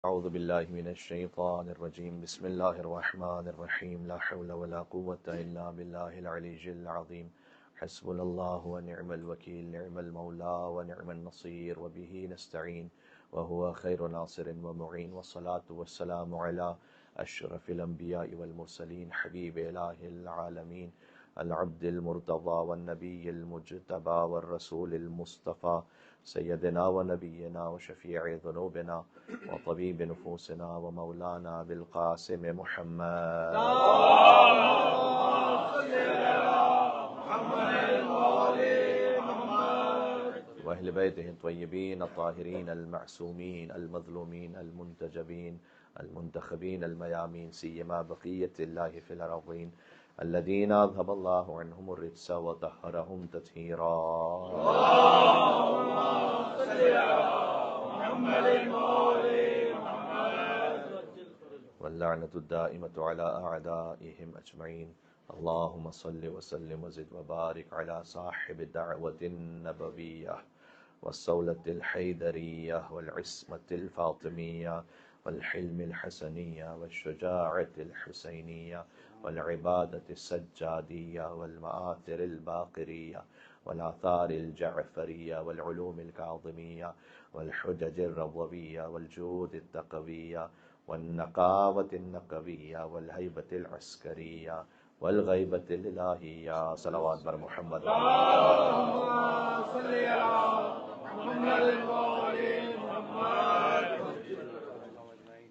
أعوذ بالله من الشيطان الرجيم بسم الله الرحمن الرحيم لا حول ولا قوة إلا بالله العلي العظيم حسبنا الله ونعم الوكيل نعم المولى ونعم النصير وبه نستعين وهو خير ناصر ومعين والصلاة والسلام على أشرف الأنبياء والمرسلين حبيب إله العالمين العبد المرتضى والنبي المجتبى والرسول المصطفى سيدنا ونبينا وشفيع ذنوبنا وطبيب نفوسنا ومولانا بالقاسم محمد وأهل بيته الطيبين الطاهرين المعصومين المظلومين المنتجبين المنتخبين الميامين سيما بقية الله في الأرضين الذين أذهب الله عنهم الرجس وطهرهم تطهيرا واللعنة الدائمة على أعدائهم أجمعين اللهم صل وسلم وزد وبارك على صاحب الدعوة النبوية والصولة الحيدرية والعصمة الفاطمية والحلم الحسنية والشجاعة الحسينية والعبادة السجادية والمآثر الباقرية والآثار الجعفرية والعلوم الكاظمية والحجج الرضوية والجود التقوية والنقاوة النقوية والهيبة العسكرية والغيبة الإلهية صلوات بر محمد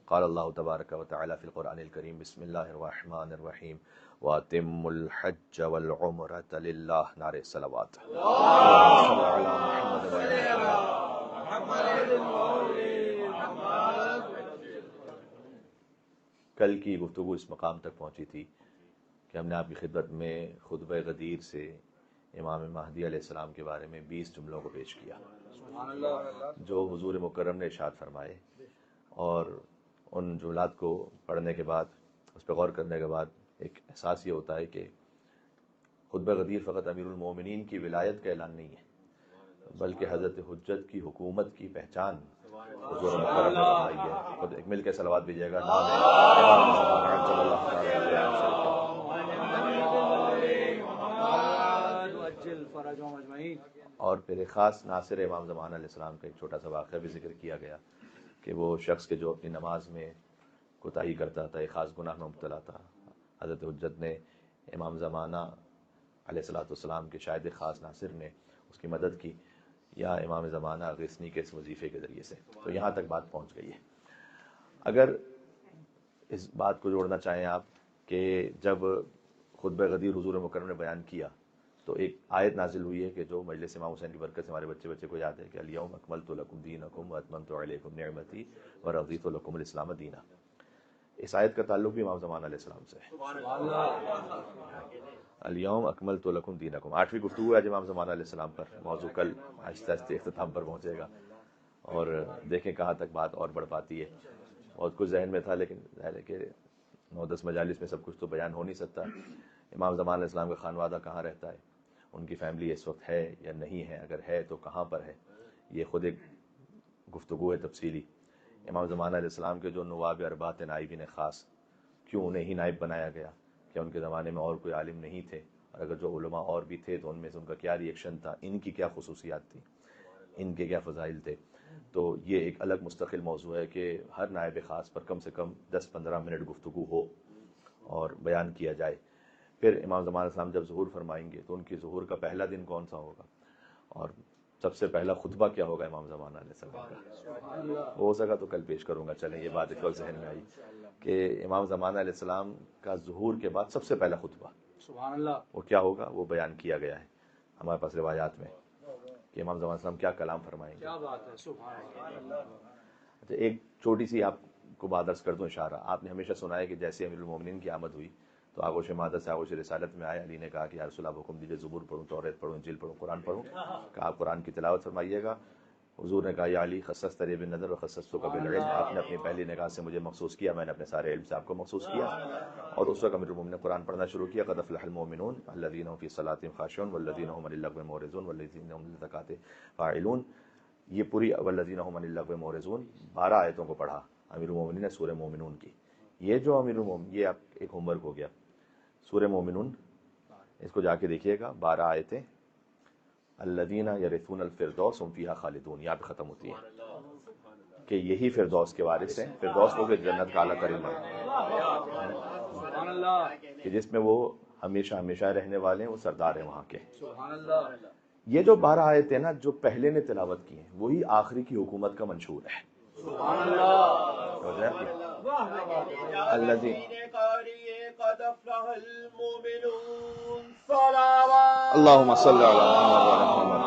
قال الله تبارك وتعالى في القرآن الكريم بسم الله الرحمن الرحيم وأتموا الحج والعمرة لله نعرہ صلوات اللهم صل على محمد وعلى کل کی گفتگو اس مقام تک پہنچی تھی کہ ہم نے آپ کی خدمت میں خطبہ غدیر سے امام مہدی علیہ السلام کے بارے میں 20 جملوں کو پیش کیا جو حضور مکرم نے ارشاد فرمائے، اور ان جملات کو پڑھنے کے بعد اس پہ غور کرنے کے بعد ایک احساس یہ ہوتا ہے کہ خطبہ غدیر فقط امیر المومنین کی ولایت کا اعلان نہیں ہے، بلکہ حضرت حجت کی حکومت کی پہچان حضور مکرم نے بتائی ہے۔ خود ایک مل کے صلوات دیجیے گا نام امام زمانہ صلی اللہ علیہ وسلم۔ اور پھر ایک خاص ناصر امام زمانہ علیہ السلام کا ایک چھوٹا سا واقعہ بھی ذکر کیا گیا کہ وہ شخص کے جو اپنی نماز میں کوتاہی کرتا تھا، ایک خاص گناہ میں مبتلا تھا، حضرت حجت نے امام زمانہ علیہ السلام کے شاہد خاص ناصر نے اس کی مدد کی، یا امام زمانہ غیثنی کے اس وظیفے کے ذریعے سے، تو یہاں تک بات پہنچ گئی ہے۔ اگر اس بات کو جوڑنا چاہیں آپ کہ جب خطبہ غدیر حضور مکرم نے بیان کیا تو ایک آیت نازل ہوئی ہے کہ جو مجلس امام حسین کی برکت سے ہمارے بچے کو یاد ہے کہ الیوم اکملت لکم دینکم واتممت علیکم نعمتی ورضیت لکم الاسلام دینا۔ اس آیت کا تعلق بھی امام زمانہ علیہ السلام سے ہے۔ الیوم اکملت لکم دینکم، 8ویں گفتگو ہے امام زمانہ علیہ السلام پر، موضوع کل آہستہ آہستہ اختتام پر پہنچے گا، اور دیکھیں کہاں تک بات اور بڑھ پاتی ہے۔ بہت کچھ ذہن میں تھا لیکن ظاہر ہے کہ 9-10 مجالس میں سب کچھ تو بیان ہو نہیں سکتا۔ امام زمانہ علیہ السلام کا خانوادہ کہاں رہتا ہے، ان کی فیملی اس وقت ہے یا نہیں ہے، اگر ہے تو کہاں پر ہے، یہ خود ایک گفتگو ہے تفصیلی۔ امام زمانہ علیہ السلام کے جو نواب اربعہ نائبین خاص، کیوں انہیں ہی نائب بنایا گیا؟ کہ ان کے زمانے میں اور کوئی عالم نہیں تھے، اور اگر جو علماء اور بھی تھے تو ان میں سے ان کا کیا ریئیکشن تھا، ان کی کیا خصوصیات تھیں، ان کے کیا فضائل تھے؟ تو یہ ایک الگ مستقل موضوع ہے کہ ہر نائب خاص پر کم سے کم 10-15 منٹ گفتگو ہو اور بیان کیا جائے۔ پھر امام زمانہ علیہ السلام جب ظہور فرمائیں گے تو ان کی ظہور کا پہلا دن کون سا ہوگا، اور سب سے پہلا خطبہ کیا ہوگا امام زمانہ علیہ السلام کا، ہو سکا تو کل پیش کروں گا۔ چلیں یہ بات اس وقت ذہن میں آئی کہ امام زمانہ علیہ السلام کا ظہور کے بعد سب سے پہلا خطبہ وہ کیا ہوگا، وہ بیان کیا گیا ہے ہمارے پاس روایات میں کہ امام زمانہ علیہ السلام کیا کلام فرمائیں گے۔ اچھا، ایک چھوٹی سی آپ کو بات عرض کر دوں، اشارہ۔ آپ نے ہمیشہ سنا ہے کہ جیسے امیر المومنین کی آمد ہوئی تو آغوش مادہ سے آغوش رسالت میں آئے، علی نے کہا کہ یا رسول اللہ حکم دیجیے زبور پڑھوں، توریت پڑھوں، انجیل پڑھوں، قرآن پڑھوں، کہ آپ قرآن کی تلاوت فرمائیے گا۔ حضور نے کہا یا علی خصصت لی بالنظر وخصصتک بالعلم، آپ نے اپنی پہلی نگاہ سے مجھے مخصوص کیا، میں نے اپنے سارے علم سے آپ کو مخصوص کیا۔ اور اس وقت امیر المومنین نے قرآن پڑھنا شروع کیا، قد افلح المؤمنون الذین هم فی صلاتهم خاشعون والذین هم عن اللغو معرضون والذین هم للزکاۃ فاعلون۔ یہ پوری والذین هم عن اللغو معرضون 12 آیتوں کو پڑھا، امیر المومنین ہے سورہ مومنون کی. یہ جو امیر المومنین، یہ آپ ایک ہوم ورک ہو گیا. سورہ مومنون اس کو جا کے دیکھیے گا، 12 آیتیں. الذین یرثون الفردوس هم فیہا خالدون، یہاں پہ ختم ہوتی ہے کہ یہی فردوس کے وارث ہیں. فردوس کو کہ جنت کا اعلیٰ ترین کہ جس میں وہ ہمیشہ ہمیشہ رہنے والے ہیں، وہ سردار ہیں وہاں کے. یہ جو 12 آیتیں نا جو پہلے نے تلاوت کی ہیں، وہی آخری کی حکومت کا منشور ہے. اللہم صلی علی محمد.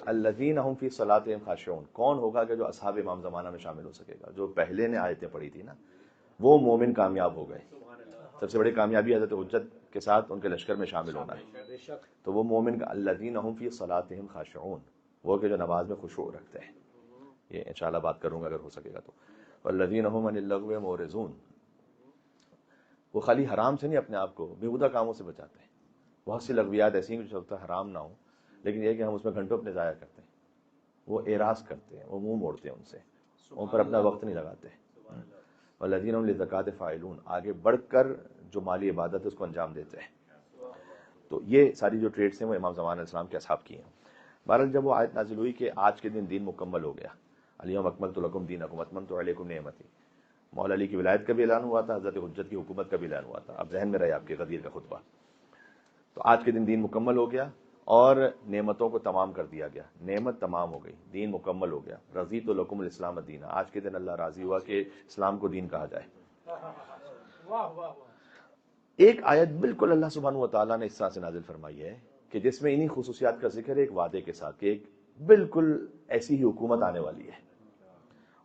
الذین هم فی صلاتہم خاشعون، کون ہوگا کہ جو اصحاب امام زمانہ میں شامل ہو سکے گا؟ جو پہلے نے آیتیں پڑھی تھی نا، وہ مومن کامیاب ہو گئے. سب سے بڑی کامیابی حضرت حجت کے ساتھ ان کے لشکر میں شامل ہونا ہے. تو وہ مومن کا الذین هم فی صلاتہم خاشعون، وہ کہ جو نماز میں خشوع رکھتے ہیں. یہ انشاءاللہ بات کروں گا اگر ہو سکے گا تو. والذین هم عن اللغو معرضون، وہ خالی حرام سے نہیں اپنے آپ کو بیہودہ کاموں سے بچاتے ہیں. بہت سی لغویات ایسی ہیں جو چلتا حرام نہ ہوں، لیکن یہ کہ ہم اس میں گھنٹوں اپنے ضائع کرتے ہیں. وہ اعراض کرتے ہیں، وہ منہ موڑتے ہیں ان سے، ان پر اپنا وقت نہیں لگاتے. والذین هم للزکاۃ فاعلون، آگے بڑھ کر جو مالی عبادت ہے اس کو انجام دیتے ہیں. تو یہ ساری جو ٹریٹس ہیں وہ امام زمان علیہ السلام کے اصحاب کی ہیں. بہرحال جب وہ آیت نازل ہوئی کہ آج کے دن دین مکمل ہو گیا، الیوم اکملت لکم دینکم واتممت علیکم نعمتی، مولا علی کی ولایت کا بھی اعلان ہوا تھا، حضرت حجت کی حکومت کا بھی اعلان ہوا تھا. اب ذہن میں رہے آپ کے غدیر کا خطبہ. تو آج کے دن دین مکمل ہو گیا اور نعمتوں کو تمام کر دیا گیا. نعمت تمام ہو گئی، دین مکمل ہو گیا. رضیت لکم الاسلام دینا، آج کے دن اللہ راضی ہوا کہ اسلام کو دین کہا جائے. ایک آیت بالکل اللہ سبحانہ و تعالیٰ نے اس طرح سے نازل فرمائی ہے کہ جس میں انہی خصوصیات کا ذکر ہے، ایک وعدے کے ساتھ کہ ایک بالکل ایسی ہی حکومت آنے والی ہے.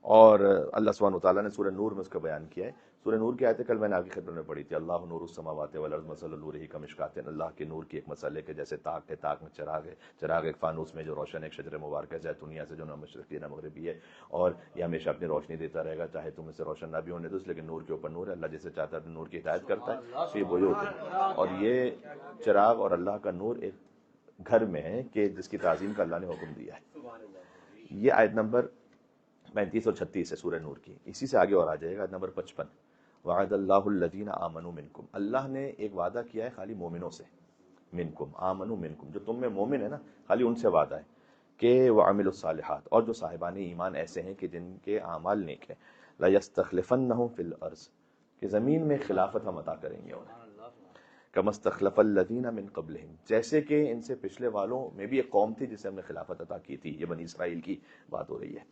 اور اللہ سبحانہ و تعالیٰ نے سورہ نور میں اس کا بیان کیا ہے. سورہ نور کی آیتیں کل میں نے آپ کی خدمت میں پڑھی تھی. اللہ نور السماوات والارض مثل نورہ کمشکات، اللہ کے نور کی ایک مثال ہے کہ جیسے تاک ہے، تاک میں چراغ ہے، چراغ ایک فانوس میں جو روشن ہے، ایک شجر مبارک ہے زیتونیہ سے جو نہ مشرقی نہ مغربی ہے، اور یہ ہمیشہ اپنی روشنی دیتا رہے گا، چاہے تم اسے روشن نہ بھی ہونے دو، لیکن نور کے اوپر نور ہے. اللہ جسے چاہتا ہے نور کی ہدایت کرتا ہے. فی بیوت، اور یہ چراغ اور اللہ کا نور ایک گھر میں ہے کہ جس کی تعظیم کا اللہ نے حکم دیا ہے. یہ آیت نمبر 35 اور 36 ہے سورہ نور کی. اسی سے آگے اور آ جائے گا آیت نمبر 55. وعد اللہ الذین آمنوا منکم، اللہ نے ایک وعدہ کیا ہے خالی مومنوں سے. منکم آمنوا منکم، جو تم میں مومن ہے نا، خالی ان سے وعدہ ہے کہ وعملوا الصالحات، اور جو صاحبان ایمان ایسے ہیں کہ جن کے اعمال نیک ہیں. لیستخلفنہم فی الارض، کہ زمین میں خلافت ہم عطا کریں گے انہیں. کما استخلف الذین من قبلہم، جیسے کہ ان سے پچھلے والوں میں بھی ایک قوم تھی جسے ہم نے خلافت عطا کی تھی. یہ بنی اسرائیل کی بات ہو رہی ہے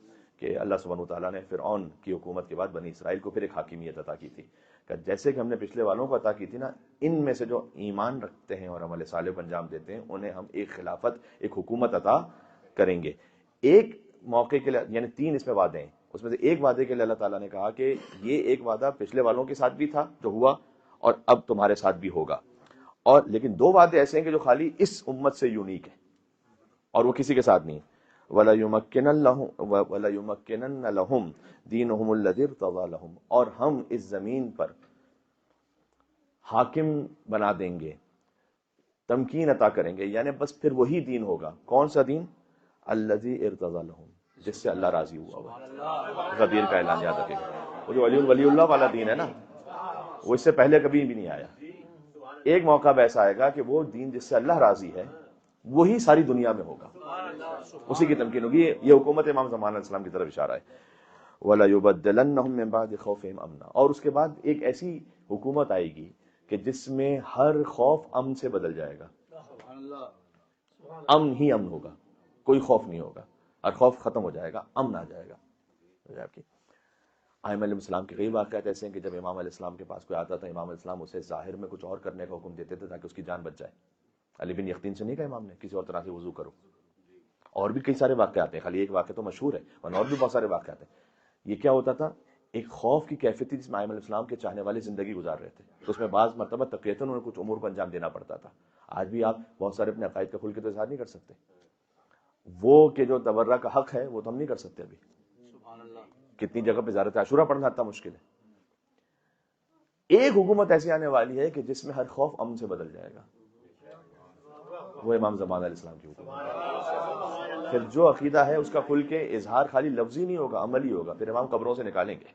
کہ اللہ سبحانہ وتعالیٰ نے فرعون کی حکومت کے بعد بنی اسرائیل کو پھر ایک حاکمیت عطا کی تھی. کہ جیسے کہ ہم نے پچھلے والوں کو عطا کی تھی نا، ان میں سے جو ایمان رکھتے ہیں اور عمل صالح کو انجام دیتے ہیں انہیں ہم ایک خلافت، ایک حکومت عطا کریں گے. ایک موقع کے لیے، یعنی 3 اس میں وعدے ہیں، اس میں سے ایک وعدے کے لیے اللہ تعالیٰ نے کہا کہ یہ ایک وعدہ پچھلے والوں کے ساتھ بھی تھا جو ہوا، اور اب تمہارے ساتھ بھی ہوگا. اور لیکن 2 وعدے ایسے ہیں کہ جو خالی اس امت سے یونیک ہیں اور وہ کسی کے ساتھ نہیں. وَلَيُمَكِّنَنَّ لَهُمْ دِينُهُمُ الَّذِي ارْتَضَىٰ لَهُمْ، اور ہم اس زمین پر حاکم بنا دیں گے، تمکین عطا کریں گے، یعنی بس پھر وہی دین ہوگا. کون سا دین؟ الَّذِي ارْتَضَىٰ لَهُمْ، جس سے اللہ راضی ہوا ہوا. غدیر کا اعلان یاد رکھے گا. وہ جو ولی اللہ والا دین ہے نا، وہ اس سے پہلے کبھی بھی نہیں آیا. ایک موقع اب ایسا آئے گا کہ وہ دین جس سے اللہ راضی ہے وہی ساری دنیا میں ہوگا، اسی کی تمکین ہوگی. یہ حکومت امام زمان علیہ السلام کی طرف اشارہ ہے. وَلَيُبَدِّلَنَّهُم مِّن بَعْدِ خَوْفِهِمْ أَمْنًا، اور اس کے بعد ایک ایسی حکومت آئے گی کہ جس میں ہر خوف امن سے بدل جائے گا. امن ہی امن ہوگا، کوئی خوف نہیں ہوگا، ہر خوف ختم ہو جائے گا، امن آ جائے گا. ائمہ علیہ السلام کے کئی واقعات ایسے ہیں کہ جب امام علیہ السلام کے پاس کوئی آتا تھا، امام علیہ السلام اسے ظاہر میں کچھ اور کرنے کا حکم دیتے تھے تاکہ اس کی جان بچ جائے. علی بن یقطین سے نہیں کہا امام نے کسی اور طرح سے وضو کرو. اور بھی کئی سارے واقعات ہیں، خالی ایک واقعہ تو مشہور ہے، اور بھی بہت سارے واقعات ہیں. یہ کیا ہوتا تھا؟ ایک خوف کی کیفیت تھی جس میں ائمہ علیہ السلام کے چاہنے والے زندگی گزار رہے تھے، تو اس میں بعض مرتبہ تقیتاً انہیں کچھ امور کو انجام دینا پڑتا تھا. آج بھی آپ بہت سارے اپنے عقائد کا کھل کے تو اظہار نہیں کر سکتے. وہ کہ جو تبرہ کا حق ہے وہ تو ہم نہیں کر سکتے. ابھی کتنی جگہ پہ زیارت عاشورہ پڑھنا اتنا مشکل ہے. ایک حکومت ایسی آنے والی ہے کہ جس میں ہر خوف امن سے بدل جائے گا، وہ امام زمان علیہ السلام کی حکومت ہے. پھر جو عقیدہ ہے اس کا کھل کے اظہار خالی لفظی نہیں ہوگا، عملی ہوگا، پھر امام قبروں سے نکالیں گے۔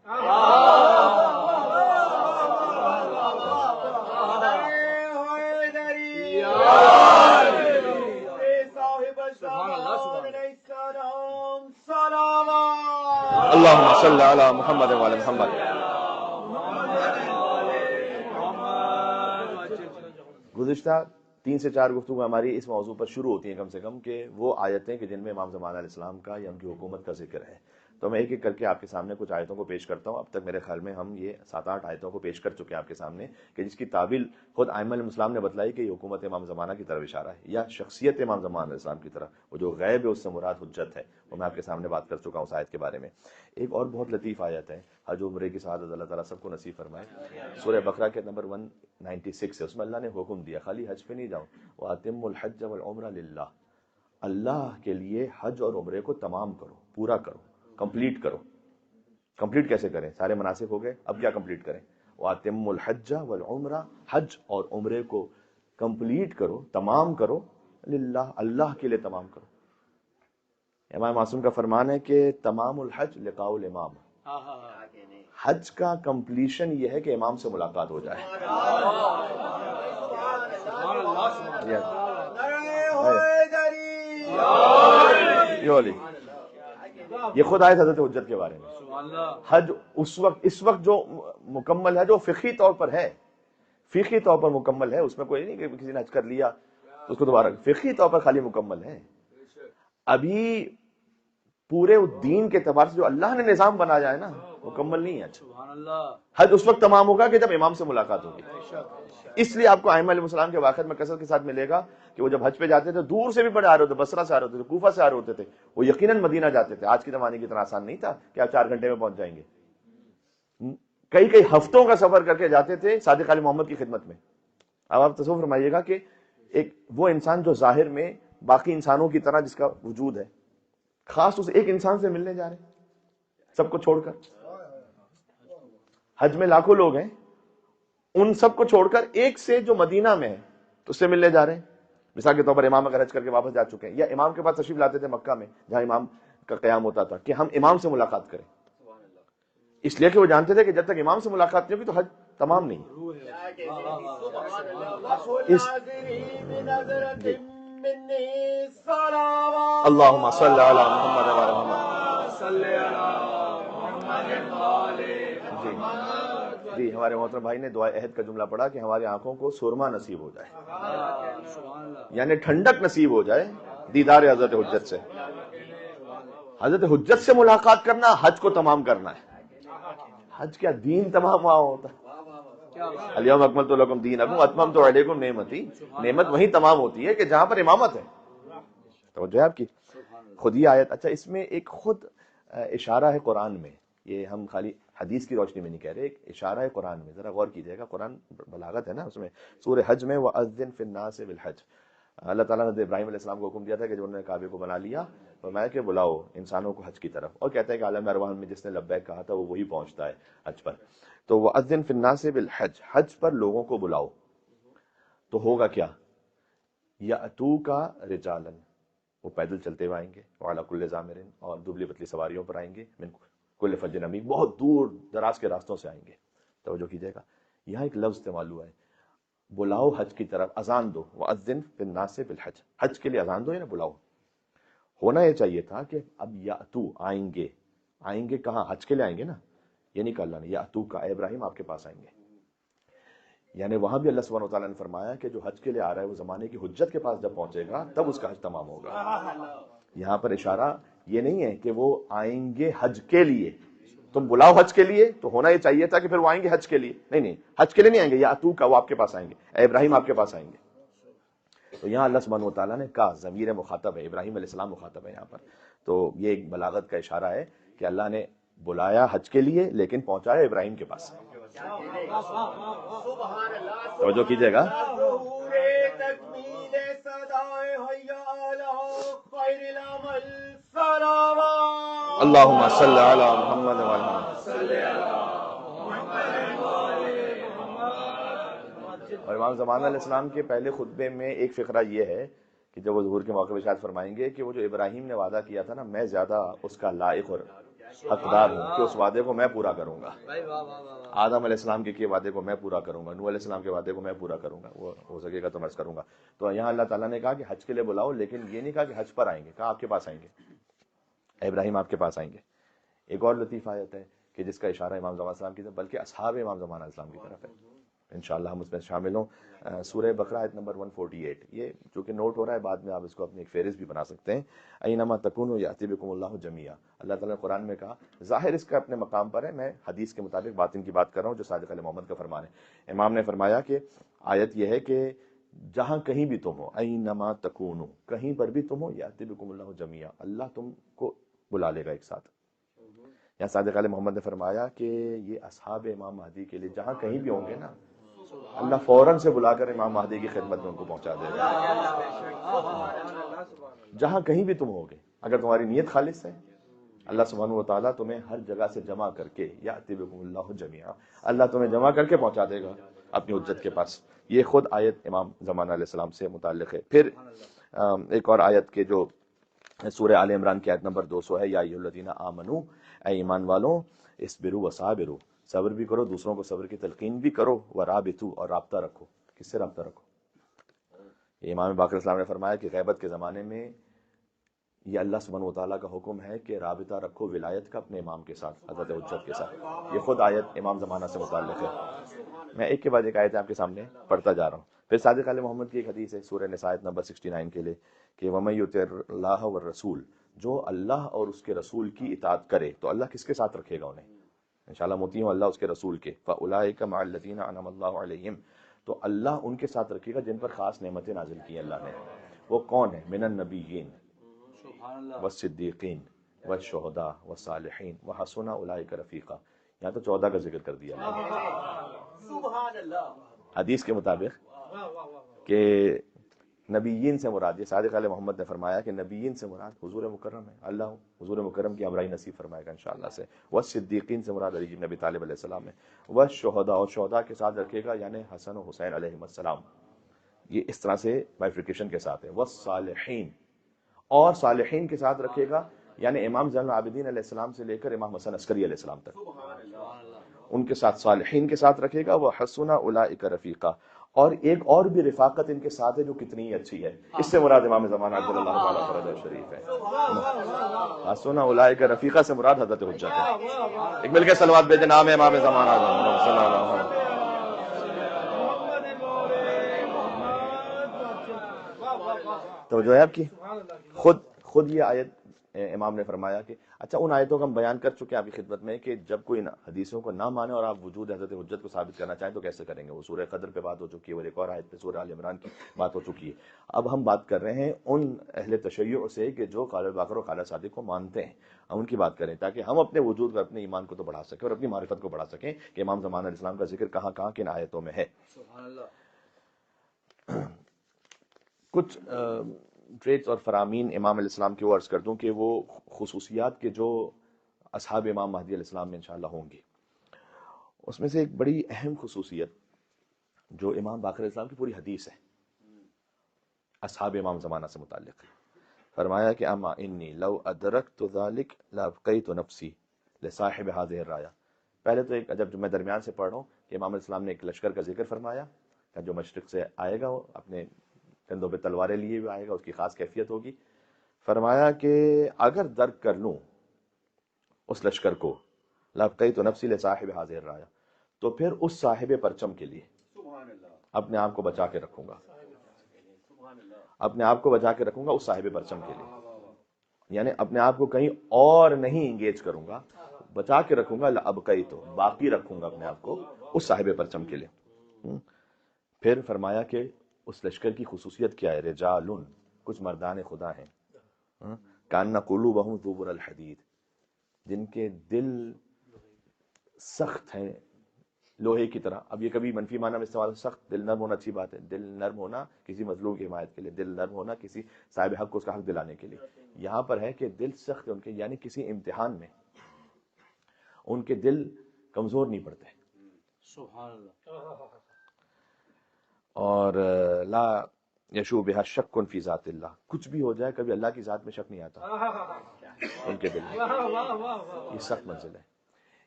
اللہم صلی علی محمد وعلی محمد۔ گزشتہ 3 سے 4 گفتگو ہماری اس موضوع پر شروع ہوتی ہیں کم سے کم، کہ وہ آیتیں کہ جن میں امام زمان علیہ السلام کا یا ان کی حکومت کا ذکر ہے۔ تو میں ایک ایک کر کے آپ کے سامنے کچھ آیتوں کو پیش کرتا ہوں۔ اب تک میرے خیال میں ہم یہ 7-8 آیتوں کو پیش کر چکے ہیں آپ کے سامنے، کہ جس کی تعبیل خود ائمہ علیہ السلام نے بتلائی کہ یہ حکومت امام زمانہ کی طرف اشارہ ہے، یا شخصیت امام زمان علیہ السلام کی طرف۔ وہ جو غیب ہے اس سے مراد حجت ہے، وہ میں آپ کے سامنے بات کر چکا ہوں اس آیت کے بارے میں۔ ایک اور بہت لطیف آیت ہے، حج عمرے کی سعادت اللہ تعالیٰ سب کو نصیب فرمائے۔ سورہ بقرہ کے نمبر 196 ہے، اس میں اللہ نے حکم دیا، خالی حج پہ نہیں جاؤ، وَأَتِمُّ الْحَجَّ وَالْعُمْرَ لِلَّهِ، اللہ کے لیے حج اور عمرے کو تمام کرو، پورا کرو، کمپلیٹ کرو۔ کمپلیٹ کیسے کریں؟ سارے مناسک ہو گئے، اب کیا کمپلیٹ کریں؟ وَأَتِمُّ الْحَجَّ وَالْعُمْرَ، حج اور عمرے کو کمپلیٹ کرو، تمام کرو، للہ، اللہ کے لیے تمام کرو۔ امام معصوم کا فرمان ہے کہ تمام الحج لقاء الامام، حج کا کمپلیشن یہ ہے کہ امام سے ملاقات ہو جائے۔ یہ خود آیت حضرت حجت کے بارے میں۔ حج اس وقت جو مکمل ہے، جو فقہی طور پر ہے، فقہی طور پر مکمل ہے، اس میں کوئی نہیں کہ کسی نے حج کر لیا تو اس کو دوبارہ، فقہی طور پر خالی مکمل ہے۔ ابھی پورے دین کے اعتبار سے جو اللہ نے نظام بنایا ہے نا، مکمل نہیں ہے حج۔ اس وقت تمام ہوگا کہ جب امام سے ملاقات ہوگی۔ اس لیے آپ کو ائمہ علیہ السلام کے واقعات میں کثرت کے ساتھ ملے گا کہ وہ جب حج پہ جاتے تھے، دور سے بھی بڑے آ رہے ہوتے، بصرہ سے آ رہے ہوتے تھے، کوفہ سے آ رہے ہوتے تھے، وہ یقیناً مدینہ جاتے تھے۔ آج کے زمانے کی طرح آسان نہیں تھا کہ آپ 4 گھنٹے میں پہنچ جائیں گے، کئی ہفتوں کا سفر کر کے جاتے تھے صادق علی محمد کی خدمت میں۔ اب آپ تصور فرمائیے گا کہ ایک وہ انسان جو ظاہر میں باقی انسانوں کی طرح جس کا وجود ہے، خاص اس ایک انسان سے ملنے جا رہے ہیں سب کو چھوڑ کر۔ حج میں لاکھوں لوگ ہیں، ان سب کو چھوڑ کر ایک سے جو مدینہ میں ہے تو اس سے ملنے جا رہے ہیں۔ مثال کے طور پر امام اگر حج کر کے واپس جا چکے ہیں، یا امام کے پاس تشریف لاتے تھے مکہ میں جہاں امام کا قیام ہوتا تھا، کہ ہم امام سے ملاقات کریں، اس لیے کہ وہ جانتے تھے کہ جب تک امام سے ملاقات نہیں ہوگی تو حج تمام نہیں۔ اللہم صلی علی محمد وعلی محمد۔ جی ہمارے محترم بھائی نے دعائے عہد کا جملہ پڑھا کہ ہماری آنکھوں کو سرما نصیب ہو جائے، یعنی ٹھنڈک نصیب ہو جائے دیدار حضرت حجت سے۔ حضرت حجت سے ملاقات کرنا، حج کو تمام کرنا ہے۔ حج کیا دین تمام وہاں ہوتا ہے۔ الیوم اکملت لکم دینکم واتممت علیکم نعمتی، نعمت وہیں تمام ہوتی ہے کہ جہاں پر امامت ہے۔ توجہ ہے آپ کی؟ خود یہ آیت، اچھا اس میں ایک خود اشارہ ہے قرآن میں، یہ ہم خالی حدیث کی روشنی میں نہیں کہہ رہے، ایک اشارہ ہے قرآن میں، ذرا غور کیجئے گا، قرآن بلاغت ہے نا اس میں۔ سورہ حج میں وَأَذِّن فِي النَّاسِ بِالْحَجِّ، اللہ تعالیٰ نے ابراہیم علیہ السلام کو حکم دیا تھا کہ جب انہوں نے کعبے کو بنا لیا، فرمایا کہ بلاؤ انسانوں کو حج کی طرف، اور کہتے ہیں کہ عالم ارواح میں جس نے لبیک کہا تھا وہ وہی پہنچتا ہے حج پر۔ تو وَأَذِّن فِي النَّاسِ بِالْحَجِّ، حج پر لوگوں کو بلاؤ، تو ہوگا کیا؟ یَأْتُوکَ رِجَالًا، وہ پیدل چلتے ہوئے آئیں گے، وَعَلَىٰ كُلِّ ضَامِرٍ، اور دبلی پتلی سواریوں پر آئیں گے، مِن كُلِّ فَجٍّ عَمِيقٍ، بہت دور دراز کے راستوں سے آئیں گے۔ توجہ کیجئے گا، یہاں ایک لفظ استعمال ہوا ہے، بلاؤ حج کی طرف، اذان دو، وَأَذِّن فِي النَّاسِ بِالْحَجِّ، حج کے لیے اذان دو، یا بلاؤ۔ ہونا یہ چاہیے تھا کہ اب یاتو، آئیں گے، آئیں گے کہاں؟ حج کے لیے آئیں گے نا، یہ نہیں کہ اللہ نے یاتو کا، اے ابراہیم آپ کے پاس آئیں گے، یعنی وہاں بھی اللہ سبحانہ وتعالیٰ نے فرمایا کہ جو حج کے لیے آ رہا ہے وہ زمانے کی حجت کے پاس جب پہنچے گا تب اس کا حج تمام ہوگا۔ یہاں پر اشارہ یہ نہیں ہے کہ وہ آئیں گے حج کے لیے، تم بلاؤ حج کے لیے، تو ہونا یہ چاہیے تھا کہ پھر وہ آئیں گے حج کے لیے، نہیں، حج کے لیے نہیں آئیں گے، یاتو کا، وہ آپ کے پاس آئیں گے، اے ابراہیم آپ کے پاس آئیں گے۔ تو یہاں اللہ سبحانہ وتعالیٰ نے کہا، ضمیر مخاطب ہے، ابراہیم علیہ السلام مخاطب ہے یہاں پر، تو یہ ایک بلاغت کا اشارہ ہے کہ اللہ نے بلایا حج کے لیے لیکن پہنچایا ابراہیم کے پاس۔ توجہ کیجئے گا، اللہم صلی علی محمد وعلی محمد۔ اور امام زمان علیہ السلام کے پہلے خطبے میں ایک فقرہ یہ ہے کہ جب وہ ظہور کے موقع پہ شاید فرمائیں گے کہ وہ جو ابراہیم نے وعدہ کیا تھا نا، میں زیادہ اس کا لائق اور حقدار ہوں کہ اس وعدے کو میں پورا کروں گا. آدم علیہ السلام کے کیے وعدے کو میں پورا کروں گا، نوح علیہ السلام کے وعدے کو میں پورا کروں گا، وہ ہو سکے گا تو میں کروں گا. تو یہاں اللہ تعالیٰ نے کہا کہ حج کے لیے بلاؤ، لیکن یہ نہیں کہا کہ حج پر آئیں گے، کہا آپ کے پاس آئیں گے، ابراہیم آپ کے پاس آئیں گے. ایک اور لطیف آیت ہے کہ جس کا اشارہ امام زمان السلام کی طرف بلکہ اصحاب امام زمان السلام کی طرف ہے. انشاءاللہ ہم اس میں شامل ہوں. سورہ بقرہ آیت نمبر 148، یہ چونکہ نوٹ ہو رہا ہے، بعد میں آپ اس کو اپنی ایک فہرست بھی بنا سکتے ہیں. اینما تکونوا یأتی بکم اللہ جمیعا، اللہ تعالیٰ نے قرآن میں کہا. ظاہر اس کا اپنے مقام پر ہے، میں حدیث کے مطابق باطن کی بات کر رہا ہوں جو صادق علیہ محمد کا فرمان ہے. امام نے فرمایا کہ آیت یہ ہے کہ جہاں کہیں بھی تم ہو، اینما تکونوا، کہیں پر بھی تم ہو، یأتی بکم اللہ جمیعا، اللہ تم کو بلا لے گا ایک ساتھ. یہاں صادق علیہ محمد نے فرمایا کہ یہ اصحاب امام مہدی کے لیے جہاں کہیں بھی ہوں گے نا، اللہ فوراً سے بلا کر امام مہدی کی خدمت میں ان کو پہنچا دے گا. جہاں کہیں بھی تم ہوگے، اگر تمہاری نیت خالص ہے، اللہ سبحانہ و تعالیٰ تمہیں ہر جگہ سے جمع کر کے، یأتی بکم اللہ جمیعا، اللہ تمہیں جمع کر کے پہنچا دے گا اپنی حجت کے پاس. یہ خود آیت امام زمانہ علیہ السلام سے متعلق ہے. پھر ایک اور آیت کے جو سورہ آل عمران کی آیت نمبر 200 ہے، یا ایھا الذین آمنو، اے ایمان والوں، اصبروا وصابروا، صبر بھی کرو، دوسروں کو صبر کی تلقین بھی کرو، ورابطوا، اور رابطہ رکھو. کس سے رابطہ رکھو؟ یہ امام باقر اسلام نے فرمایا کہ غیبت کے زمانے میں یہ اللہ سبحانہ و تعالیٰ کا حکم ہے کہ رابطہ رکھو ولایت کا اپنے امام کے ساتھ، حضرت حجت کے ساتھ. یہ خود آیت امام زمانہ سے متعلق ہے. میں ایک کے بعد ایک آیت آپ کے سامنے پڑھتا جا رہا ہوں. پھر صادق علیہ محمد کی ایک حدیث ہے سورہ نساء آیت نمبر 69 کے لیے کہ وَمَن یُطِعِ اللَّهَ وَالرَّسُولَ، جو اللہ اور اس کے رسول کی اطاعت کرے تو اللہ کس کے ساتھ رکھے گا انہیں؟ انشاءاللہ موتی ہوں اللہ اس کے رسول کے. فَأُولَٰئِکَ مَعَ الَّذِينَ أَنْعَمَ اللَّهُ عَلَيْهِمْ، تو اللہ ان کے ساتھ رکھے گا جن پر خاص نعمتیں نازل کی ہیں اللہ نے. وہ کون ہیں؟ من النبیین والصدیقین والشہداء والصالحین وحسن اولئک رفیقا. یہاں تو 14 کا ذکر کر دیا اللہ حدیث کے مطابق کہ نبیین سے مراد، یہ صادق علیہ محمد نے فرمایا کہ نبیین سے مراد حضور مکرم ہے. اللہ حضور مکرم کی ہمراہی نصیب فرمائے گا انشاءاللہ سے. والصدیقین سے مراد علی بن ابی طالب علیہ السلام ہے. والشہداء، اور شہداء کے ساتھ رکھے گا یعنی حسن و حسین علیہم السلام. یہ اس طرح سے بائفریکیشن کے ساتھ ہے. والصالحین، اور صالحین کے ساتھ رکھے گا یعنی امام زین العابدین علیہ السلام سے لے کر امام حسن عسکری علیہ السلام تک، ان کے ساتھ صالحین کے ساتھ رکھے گا. وحسن اولئک رفیقا، اور ایک اور بھی رفاقت ان کے ساتھ ہے جو کتنی اچھی ہے. اس سے مراد امام زمانہ عبد اللہ تعالیٰ فرج شریف ہے. حسن اولئک رفیقا سے مراد حضرت حجت ہے. ایک مل کے صلوات بھیجے نام ہے امام زمانہ صلی اللہ علیہ وسلم. توجہ ہے آپ کی. خود یہ آیت امام نے فرمایا کہ اچھا ان آیتوں کا ہم بیان کر چکے ہیں آپ کی خدمت میں کہ جب کوئی حدیثوں کو نہ مانے اور آپ وجود حضرت حجت کو ثابت کرنا چاہیں تو کیسے کریں گے. وہ سورہ قدر پہ بات ہو چکی ہے، اور ایک اور آیت پہ سورہ آل عمران کی بات ہو چکی ہے. اب ہم بات کر رہے ہیں ان اہل تشیع سے کہ جو قال باقر و قال صادق کو مانتے ہیں، ہم ان کی بات کریں تاکہ ہم اپنے وجود کو، اپنے ایمان کو تو بڑھا سکیں اور اپنی معرفت کو بڑھا سکیں کہ امام زمانہ علیہ السلام کا ذکر کہاں کہاں کن آیتوں میں ہے. کچھ ٹریٹس اور فرامین امام علیہ السلام کی عرض کر دوں کہ وہ خصوصیات کے جو اصحاب امام مہدی علیہ السلام میں انشاءاللہ ہوں گی. اس میں سے ایک بڑی اہم خصوصیت جو امام باقر علیہ السلام کی پوری حدیث ہے اصحاب امام زمانہ سے متعلق، فرمایا کہ اما انی لو ادرکت ذلک لابقیت نفسی لصاحب هذه الرایا. پہلے تو ایک جب میں درمیان سے پڑھ رہا ہوں کہ امام علیہ السلام نے ایک لشکر کا ذکر فرمایا کہ جو مشرق سے آئے گا، وہ اپنے کندھوں پہ تلواریں لیے ہوئے آئے گا، اس کی خاص کیفیت ہوگی. فرمایا کہ اگر درک کر لوں اس لشکر کو، لابقیت نفسی لصاحب هذه الرایا، تو پھر اس صاحب پرچم کے لیے اپنے آپ کو بچا کے رکھوں گا، اپنے آپ کو بچا کے رکھوں گا اس صاحب پرچم کے لیے، یعنی اپنے آپ کو کہیں اور نہیں انگیج کروں گا، بچا کے رکھوں گا. لابقیت، باقی رکھوں گا اپنے آپ کو اس صاحب پرچم کے لیے. پھر فرمایا کہ اس لشکر کی خصوصیت کیا ہے؟ رجال، کچھ مردان خدا ہیں، کان قلوبہم زبر الحدید، جن کے دل سخت ہیں لوہے کی طرح. اب یہ کبھی منفی معنی میں استعمال، سخت دل نرم ہونا اچھی بات ہے، دل نرم ہونا کسی مظلوم کی حمایت کے لیے، دل نرم ہونا کسی صاحب حق کو اس کا حق دلانے کے لیے. یہاں پر ہے کہ دل سخت ہے ان کے، یعنی کسی امتحان میں ان کے دل کمزور نہیں پڑتے. سبحان اللہ. اور لا یشو بہا شک فی ذات اللہ، کچھ بھی ہو جائے کبھی اللہ کی ذات میں شک نہیں آتا ان کے دل میں. یہ سخت منزل ہے.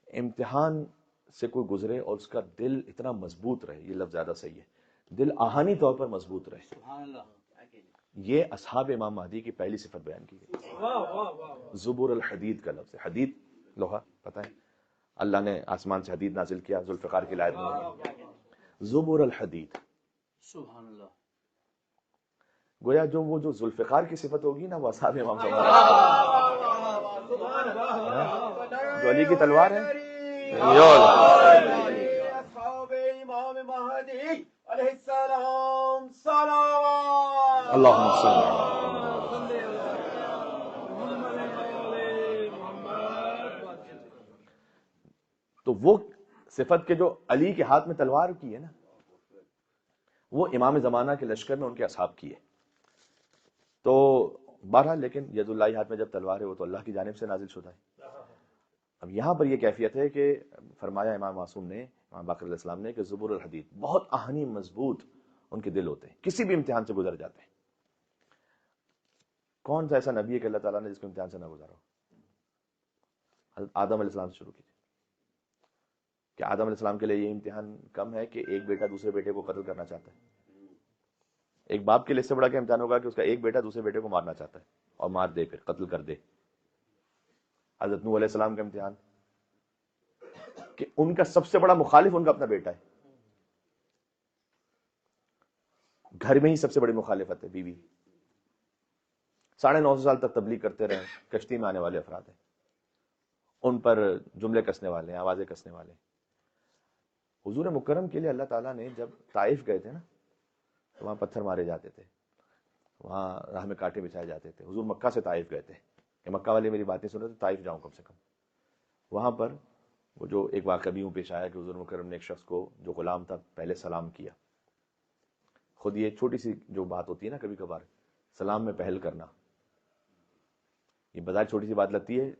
امتحان سے کوئی گزرے اور اس کا دل اتنا مضبوط رہے، یہ لفظ زیادہ صحیح ہے، دل آہانی طور پر مضبوط رہے. یہ اصحاب امام مہدی کی پہلی صفت بیان کی گئی. زبور الحدید کا لفظ ہے، حدید لوہا پتہ ہے، اللہ نے آسمان سے حدید نازل کیا، ذوالفقار کی لائٹ میں زبور الحدید. سبحان اللہ. گویا جو ذوالفقار کی صفت ہوگی نا وہ اصحاب امام زمان، جو علی کی تلوار ہے اصحاب امام مہدی علیہ السلام صلوات. اللہم صلی علی تو وہ صفت کے جو علی کے ہاتھ میں تلوار کی ہے نا، وہ امام زمانہ کے لشکر میں ان کے اصحاب کی ہے. تو بہرحال لیکن ید اللہ ہاتھ میں جب تلوار ہے وہ تو اللہ کی جانب سے نازل شدہ ہے. اب یہاں پر یہ کیفیت ہے کہ فرمایا امام معصوم نے، امام باقر علیہ السلام نے، کہ زبور الحدید، بہت آہنی مضبوط ان کے دل ہوتے ہیں، کسی بھی امتحان سے گزر جاتے ہیں. کون سا ایسا نبی ہے کہ اللہ تعالیٰ نے جس کو امتحان سے نہ گزارا ہو؟ حضرت آدم علیہ السلام سے شروع کیجیے. کہ آدم علیہ السلام کے لیے یہ امتحان کم ہے کہ ایک بیٹا دوسرے بیٹے کو قتل کرنا چاہتا ہے؟ ایک باپ کے لیے اس سے بڑا کیا امتحان ہوگا کہ اس کا ایک بیٹا دوسرے بیٹے کو مارنا چاہتا ہے اور مار دے، پھر قتل کر دے. حضرت نوح علیہ السلام کا امتحان کہ ان کا سب سے بڑا مخالف ان کا اپنا بیٹا ہے، گھر میں ہی سب سے بڑی مخالفت ہے بیوی. 950 سال تک تبلیغ کرتے رہے، کشتی میں آنے والے افراد ہیں، ان پر جملے کسنے والے ہیں، آوازیں کسنے والے ہیں. حضور مکرم کے لیے اللہ تعالیٰ نے جب طائف گئے تھے نا، تو وہاں پتھر مارے جاتے تھے، وہاں راہ میں کانٹے بچھائے جاتے تھے. حضور مکہ سے طائف گئے تھے کہ مکہ والے میری بات نہیں سن رہے تو طائف جاؤں کم سے کم. وہاں پر وہ جو ایک واقعہ بھی پیش آیا کہ حضور مکرم نے ایک شخص کو جو غلام تھا پہلے سلام کیا. خود یہ چھوٹی سی جو بات ہوتی ہے نا کبھی کبھار سلام میں پہل کرنا، یہ بظاہر چھوٹی سی بات لگتی ہے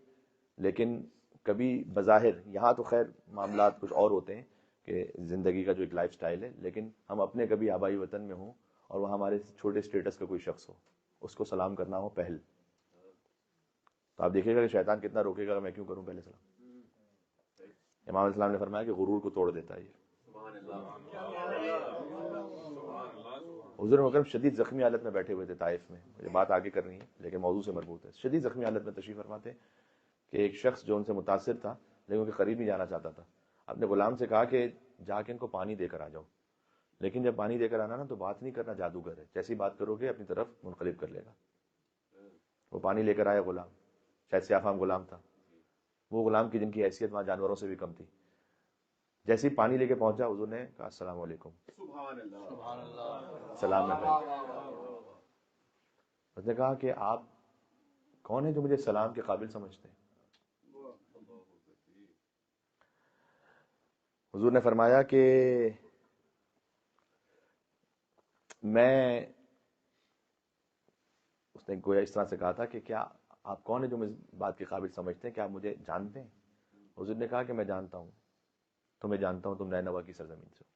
لیکن کبھی بظاہر، یہاں تو خیر معاملات کچھ اور ہوتے ہیں کہ زندگی کا جو ایک لائف سٹائل ہے، لیکن ہم اپنے کبھی آبائی وطن میں ہوں اور وہاں ہمارے چھوٹے سٹیٹس کا کوئی شخص ہو، اس کو سلام کرنا ہو پہل، تو آپ دیکھیں گا کہ شیطان کتنا روکے گا، میں کیوں کروں پہلے سلام. امام علیہ السلام نے فرمایا کہ غرور کو توڑ دیتا ہے یہ. حضور مکرم شدید زخمی حالت میں بیٹھے ہوئے تھے طائف میں، یہ بات آگے کرنی ہے لیکن موضوع سے مربوط ہے. شدید زخمی حالت میں تشریف فرماتے کہ ایک شخص جو ان سے متاثر تھا لیکن ان کے قریب نہیں جانا چاہتا تھا، اپنے غلام سے کہا کہ جا کے ان کو پانی دے کر آ جاؤ. لیکن جب پانی دے کر آنا نا تو بات نہیں کرنا، جادوگر ہے، جیسی بات کرو گے اپنی طرف منقلب کر لے گا. وہ پانی لے کر آیا غلام، شاید سیافام غلام تھا، وہ غلام کی جن کی حیثیت وہاں جانوروں سے بھی کم تھی. جیسے ہی پانی لے کے پہنچا حضور نے کہا السلام علیکم. سلام میں اس نے کہا کہ آپ کون ہیں جو مجھے سلام کے قابل سمجھتے ہیں؟ حضور نے فرمایا کہ میں، اس نے گویا اس طرح سے کہا تھا کہ کیا آپ کون ہیں جو مجھے بات کے قابل سمجھتے ہیں، کیا آپ مجھے جانتے ہیں؟ حضور نے کہا کہ میں جانتا ہوں، تمہیں جانتا ہوں، تم نینوا کی سرزمین سے ہو.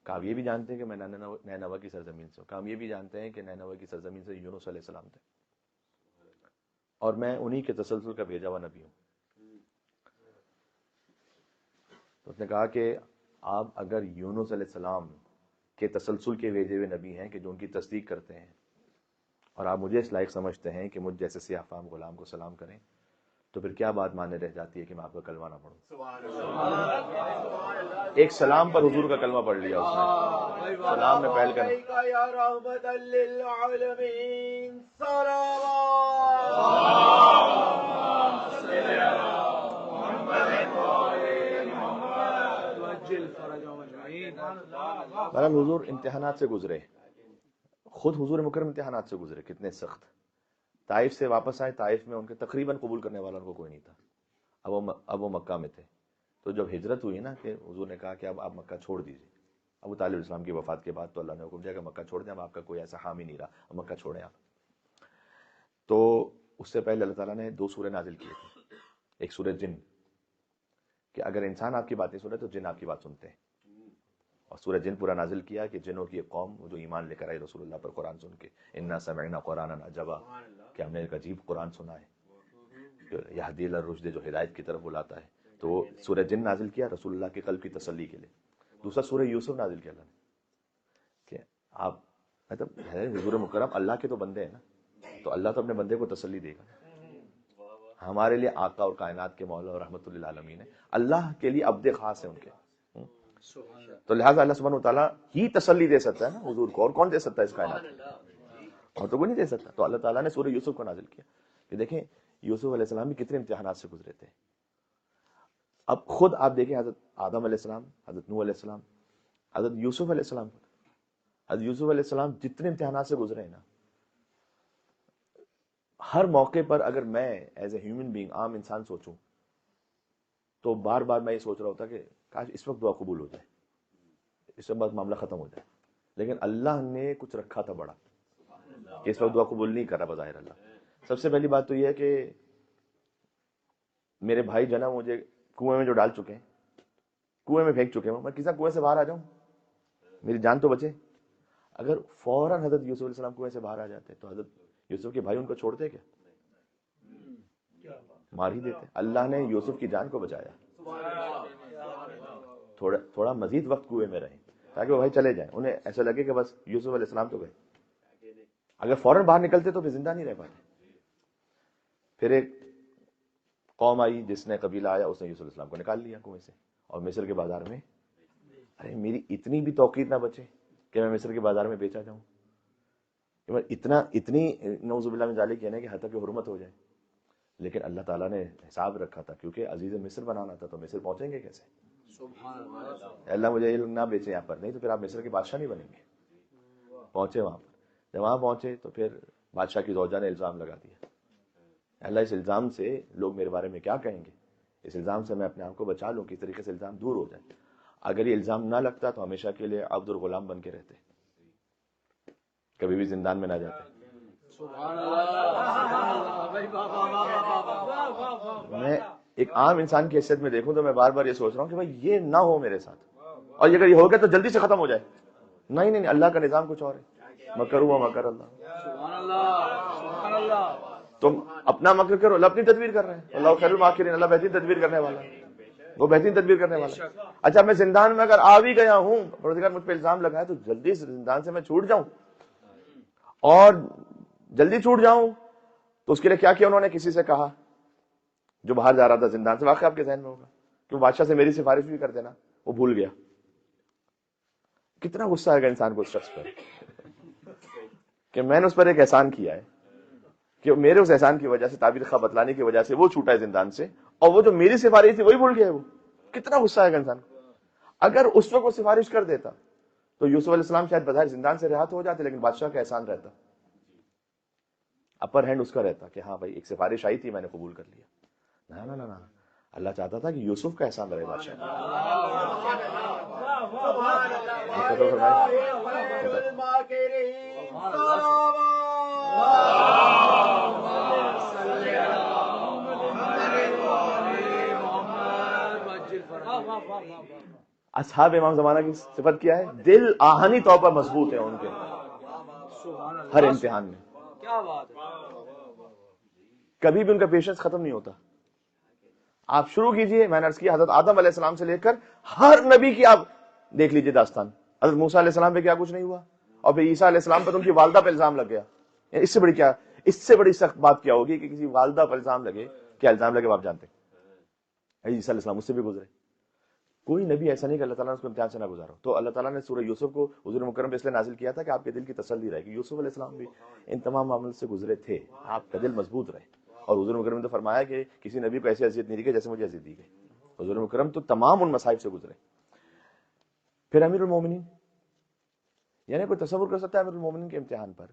کہا یہ بھی جانتے ہیں کہ میں نینوا کی سرزمین سے ہوں. کہا یہ بھی جانتے ہیں کہ نینوا کی سرزمین سے یونس علیہ السلام تھے اور میں انہی کے تسلسل کا بھیجا ہوا نبی ہوں. تو اس نے کہا کہ آپ اگر یونس علیہ السلام کے تسلسل کے بھیجے ہوئے نبی ہیں کہ جو ان کی تصدیق کرتے ہیں، اور آپ مجھے اس لائق سمجھتے ہیں کہ مجھ جیسے سیاہ فام غلام کو سلام کریں، تو پھر کیا بات ماننے رہ جاتی ہے کہ میں آپ کا کلمہ نہ پڑھوں. ایک سلام پر حضور کا کلمہ پڑھ لیا اس نے، سلام میں پہل کرنا. یا رحمت للعالمین بہرحال حضور امتحانات سے گزرے، خود حضور مکرم امتحانات سے گزرے، کتنے سخت. طائف سے واپس آئے، طائف میں ان کے تقریباً قبول کرنے والا ان کو کوئی نہیں تھا. اب وہ مکہ میں تھے. تو جب ہجرت ہوئی نا کہ حضور نے کہا کہ اب آپ مکہ چھوڑ دیجیے. ابو طالب اسلام کی وفات کے بعد تو اللہ نے حکم دیا کہ مکہ چھوڑ دیں، اب آپ کا کوئی ایسا حامی نہیں رہا، اب مکہ چھوڑیں آپ. تو اس سے پہلے اللہ تعالیٰ نے 2 سورے نازل کیے تھے. ایک سورہ جن، کہ اگر انسان آپ کی بات نہیں سنے تو جن آپ کی بات سنتے ہیں، اور سورہ جن پورا نازل کیا کہ جنوں کی ایک قوم جو ایمان لے کر آئی رسول اللہ پر قرآن سن کے، انا سمعنا قرآنا عجبا، کہ ہم نے ایک عجیب قرآن سنا ہے، یہدی الی الرشد، جو ہدایت کی طرف بلاتا ہے. تو وہ سورہ جن نازل کیا رسول اللہ کے قلب کی تسلی کے لیے. دوسرا سورہ یوسف نازل کیا اللہ نے کہ آپ مطلب ہے حضور مکرم اللہ کے تو بندے ہیں نا، تو اللہ تو اپنے بندے کو تسلی دے گا. ہمارے لیے آقا اور کائنات کے مولا اور رحمت للعالمین ہے، اللہ کے لیے عبد خاص ہے ان کے. تو لہٰذا اللہ سبحانہ وتعالیٰ ہی تسلی دے سکتا ہے نا حضور کو، اور کون دے سکتا ہے اس کائنات میں؟ اور تو کوئی نہیں دے سکتا. تو اللہ تعالیٰ نے سورہ یوسف کو نازل کیا کہ دیکھیں یوسف علیہ السلام بھی کتنے امتحانات سے گزرے تھے. اب خود آپ دیکھیں حضرت آدم علیہ السلام، حضرت نوح علیہ السلام، حضرت یوسف علیہ السلام، حضرت یوسف علیہ السلام جتنے امتحانات سے گزرے ہیں نا، ہر موقع پر اگر میں ایز اے ہیومن بینگ عام انسان سوچوں تو بار بار میں یہ سوچ رہا ہوتا کہ کاش اس وقت دعا قبول ہو جائے، اس وقت معاملہ ختم ہو جائے. لیکن اللہ نے کچھ رکھا تھا بڑا کہ اس وقت دعا قبول نہیں کر رہا بظاہر اللہ. سب سے پہلی بات تو یہ ہے کہ میرے بھائی جناب مجھے کنویں میں جو ڈال چکے ہیں، کنویں میں پھینک چکے ہیں، میں کسی کنویں سے باہر آ جاؤں میری جان تو بچے. اگر فوراً حضرت یوسف علیہ السلام کنویں سے باہر آ جاتے تو حضرت یوسف کے بھائی ان کو چھوڑتے کیا؟ مار ہی دیتے. اللہ نے یوسف کی جان کو بچایا. تھوڑا مزید وقت کنویں میں رہیں تاکہ وہ بھائی چلے جائیں، انہیں ایسا لگے کہ بس یوسف علیہ السلام تو گئے. اگر فوراً باہر نکلتے تو پھر زندہ نہیں رہ پاتے. پھر ایک قوم آئی جس نے قبیلہ آیا، اس نے یوسف علیہ السلام کو نکال لیا کنویں سے اور مصر کے بازار میں. ارے میری اتنی بھی توقیر نہ بچے کہ میں مصر کے بازار میں بیچا جاؤں. اتنی نعوذ باللہ من ذالک یعنی کہ حتیٰ کہ حرمت ہو جائے. لیکن اللہ تعالیٰ نے حساب رکھا تھا کیونکہ عزیز مصر بنانا تھا. تو مصر پہنچیں گے کیسے؟ اللہ مجھے علم نہ بیچے یہاں پر، نہیں تو پھر آپ مصر کے بادشاہ نہیں بنیں گے. پہنچے وہاں پر. جب وہاں پہنچے تو پھر بادشاہ کی زوجہ نے الزام لگا دیا. اللہ اس الزام سے لوگ میرے بارے میں کیا کہیں گے، اس الزام سے میں اپنے آپ کو بچا لوں، کس طریقے سے الزام دور ہو جائے. اگر یہ الزام نہ لگتا تو ہمیشہ کے لیے عبد اور غلام بن کے رہتے، کبھی بھی زندان میں نہ جاتے. میں ایک عام انسان کی حیثیت میں دیکھوں تو میں بار بار یہ سوچ رہا ہوں کہ بھائی یہ نہ ہو میرے ساتھ، اور اگر یہ ہو گیا تو جلدی سے ختم ہو جائے. نہیں، اللہ کا نظام کچھ اور ہے. مکر ہوا مکر اللہ. تم اپنا مکر کرو، اللہ اپنی تدبیر کر رہے ہیں. اللہ خیر الماکرین، اللہ بہترین تدبیر کرنے والا ہے، وہ بہترین تدبیر کرنے والا ہے. اچھا میں زندان میں اگر آ بھی گیا ہوں، پروردگار مجھ پہ الزام لگائے تو جلدی سے زندان سے میں چھوٹ جاؤں، اور جلدی چھوٹ جاؤں تو اس کے لیے کیا کیا انہوں نے؟ کسی سے کہا جو باہر جا رہا تھا زندان سے، واقعہ آپ کے ذہن میں ہوگا کہ بادشاہ سے میری سفارش بھی کر دینا، وہ بھول گیا. کتنا غصہ آئے گا انسان کو اس شخص پر کہ میں نے اس پر ایک احسان کیا ہے، کہ میرے اس احسان کی وجہ سے، تعبیر خواہ بتلانے کی وجہ سے وہ چھوٹا ہے زندان سے، اور وہ جو میری سفارش تھی وہی بھول گیا ہے. وہ کتنا غصہ آئے گا انسان کو. اگر اس وقت وہ سفارش کر دیتا تو یوسف علیہ السلام شاید بظاہر زندان سے رہا تو ہو جاتے، لیکن بادشاہ کا احسان رہتا، اپر ہینڈ اس کا رہتا کہ ہاں بھائی ایک سفارش آئی تھی میں نے قبول کر لیا. نہ اللہ چاہتا تھا کہ یوسف کا احسان رہے بادشاہ. اصحاب امام زمانہ کی صفت کیا ہے؟ دل آہنی طور پر مضبوط ہے ان کے ہر امتحان میں. کبھی بھی ان کا پیشنس ختم نہیں ہوتا. آپ شروع کیجئے، میں نے عرض کیا حضرت آدم علیہ السلام سے لے کر ہر نبی کی آپ دیکھ لیجئے داستان. حضرت موسیٰ علیہ السلام پہ کیا کچھ نہیں ہوا، اور پھر عیسیٰ علیہ السلام پر ان کی والدہ پہ الزام لگ گیا. اس سے بڑی سخت بات کیا ہوگی کہ کسی والدہ پر الزام لگے؟ کیا الزام لگے آپ جانتے ہیں؟ عیسیٰ علیہ السلام اس سے بھی گزرے. کوئی نبی ایسا نہیں کہ اللہ تعالیٰ نے اس کو امتحان سے نہ گزارا. تو اللہ تعالیٰ نے سورہ یوسف کو حضور مکرم پہ اس لیے نازل کیا تھا کہ آپ کے دل کی تسلی رہے کہ یوسف علیہ السلام بھی ان تمام معاملات سے گزرے تھے، آپ کا دل مضبوط رہے. اور حضور مکرم نے تو فرمایا کہ کسی نبی کو ایسی اذیت نہیں دی گئی جیسے مجھے اذیت دی گئی. حضور مکرم تو تمام ان مصائب سے گزرے. پھر امیر المومنین، یعنی کوئی تصور کر سکتا ہے امیر المومنین کے امتحان پر؟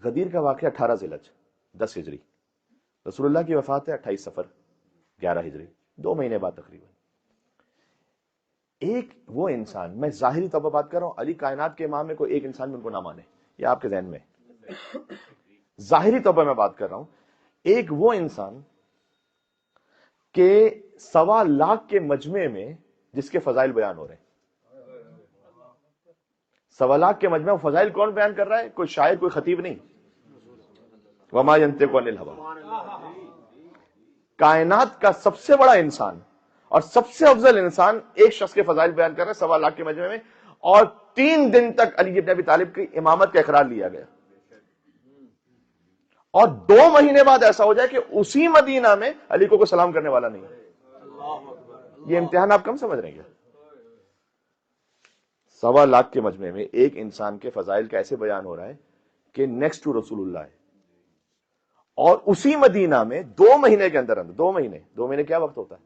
غدیر کا واقعہ 18 ذی الحج 10 ہجری، رسول اللہ کی وفات ہے 28 صفر 11 ہجری، 2 مہینے بعد تقریباً. ایک وہ انسان، میں ظاہری طور پر بات کر رہا ہوں، علی کائنات کے امام میں کوئی ایک انسان بھی ان کو نہ مانے، یہ آپ کے ذہن میں ظاہری طور پر میں بات کر رہا ہوں. ایک وہ انسان کہ 1.25 لاکھ کے مجمع میں جس کے فضائل بیان ہو رہے ہیں، سوا لاکھ کے مجمع فضائل کون بیان کر رہا ہے؟ کوئی شاعر، کوئی خطیب نہیں. وما ينطق عن الهوى. کائنات کا سب سے بڑا انسان اور سب سے افضل انسان ایک شخص کے فضائل بیان کر رہے ہیں سوا لاکھ کے مجمع میں، اور 3 دن تک علی ابن ابی طالب کی امامت کا اقرار لیا گیا. اور 2 مہینے بعد ایسا ہو جائے کہ اسی مدینہ میں علی کو کوئی سلام کرنے والا نہیں ہے. یہ امتحان آپ کم سمجھ رہے ہیں؟ سوا لاکھ کے مجمع میں ایک انسان کے فضائل کا ایسے بیان ہو رہا ہے کہ نیکسٹ ٹو رسول اللہ ہے، اور اسی مدینہ میں 2 مہینے کے اندر 2 مہینے کیا وقت ہوتا ہے؟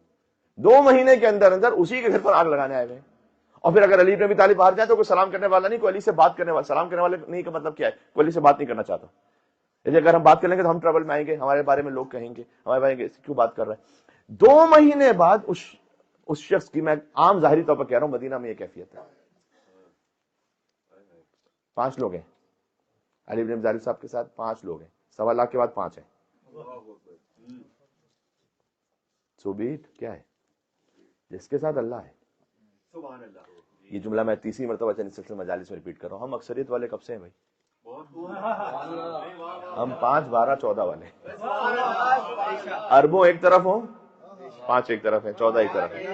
2 مہینے کے اندر اسی کے گھر پر آگ لگانے آئے ہوئے. اور پھر اگر علی بن ابی طالب باہر جائے تو کوئی سلام کرنے والا نہیں، کوئی علی سے بات کرنے والا. سلام کرنے والے نہیں کا مطلب کیا ہے؟ کوئی علی سے بات نہیں کرنا چاہتا. اگر ہم بات کریں گے تو ہم ٹربل میں آئیں گے، ہمارے بارے میں لوگ کہیں گے ہمارے بارے میں کیوں بات کر رہے ہیں. 2 مہینے بعد اس شخص کی، میں عام ظاہری طور پر کہہ رہا ہوں، مدینہ میں یہ کیفیت ہے. 5 لوگ ہیں علی بن ابی طالب صاحب کے ساتھ، 5 لوگ ہیں. سوا لاکھ کے بعد 5 ہیں. سو بیٹ کیا ہے؟ جس کے ساتھ اللہ ہے. سبحان اللہ. یہ جملہ میں 30 مرتبہ چند سلسلے مجالس میں ریپیٹ کر رہا ہوں. ہم اکثریت والے کب سے ہیں بھائی؟ ہم 5 12 14 والے. اربوں ایک طرف ہوں، 5 ایک طرف ہیں، 14 ایک طرف ہیں.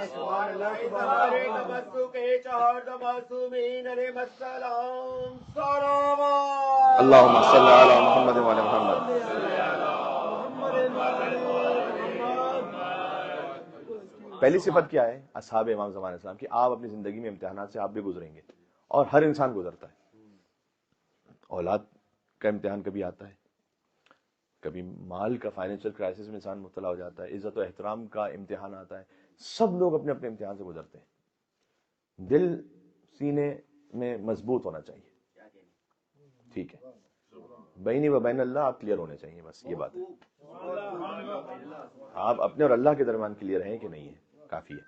اللہم صلی علی محمد و علی محمد. پہلی صفت کیا ہے اصحاب امام زمان علیہ السلام کی؟ آپ اپنی زندگی میں امتحانات سے آپ بھی گزریں گے، اور ہر انسان گزرتا ہے. اولاد کا امتحان کبھی آتا ہے، کبھی مال کا فائنینشیل کرائسس میں انسان مبتلا ہو جاتا ہے، عزت و احترام کا امتحان آتا ہے. سب لوگ اپنے اپنے امتحان سے گزرتے ہیں. دل سینے میں مضبوط ہونا چاہیے، ٹھیک ہے؟ بینی و بین اللہ آپ کلیئر ہونے چاہیے، بس یہ بات ہے. آپ اپنے اور اللہ کے درمیان کلیئر ہیں کہ نہیں ہے، کافی ہے.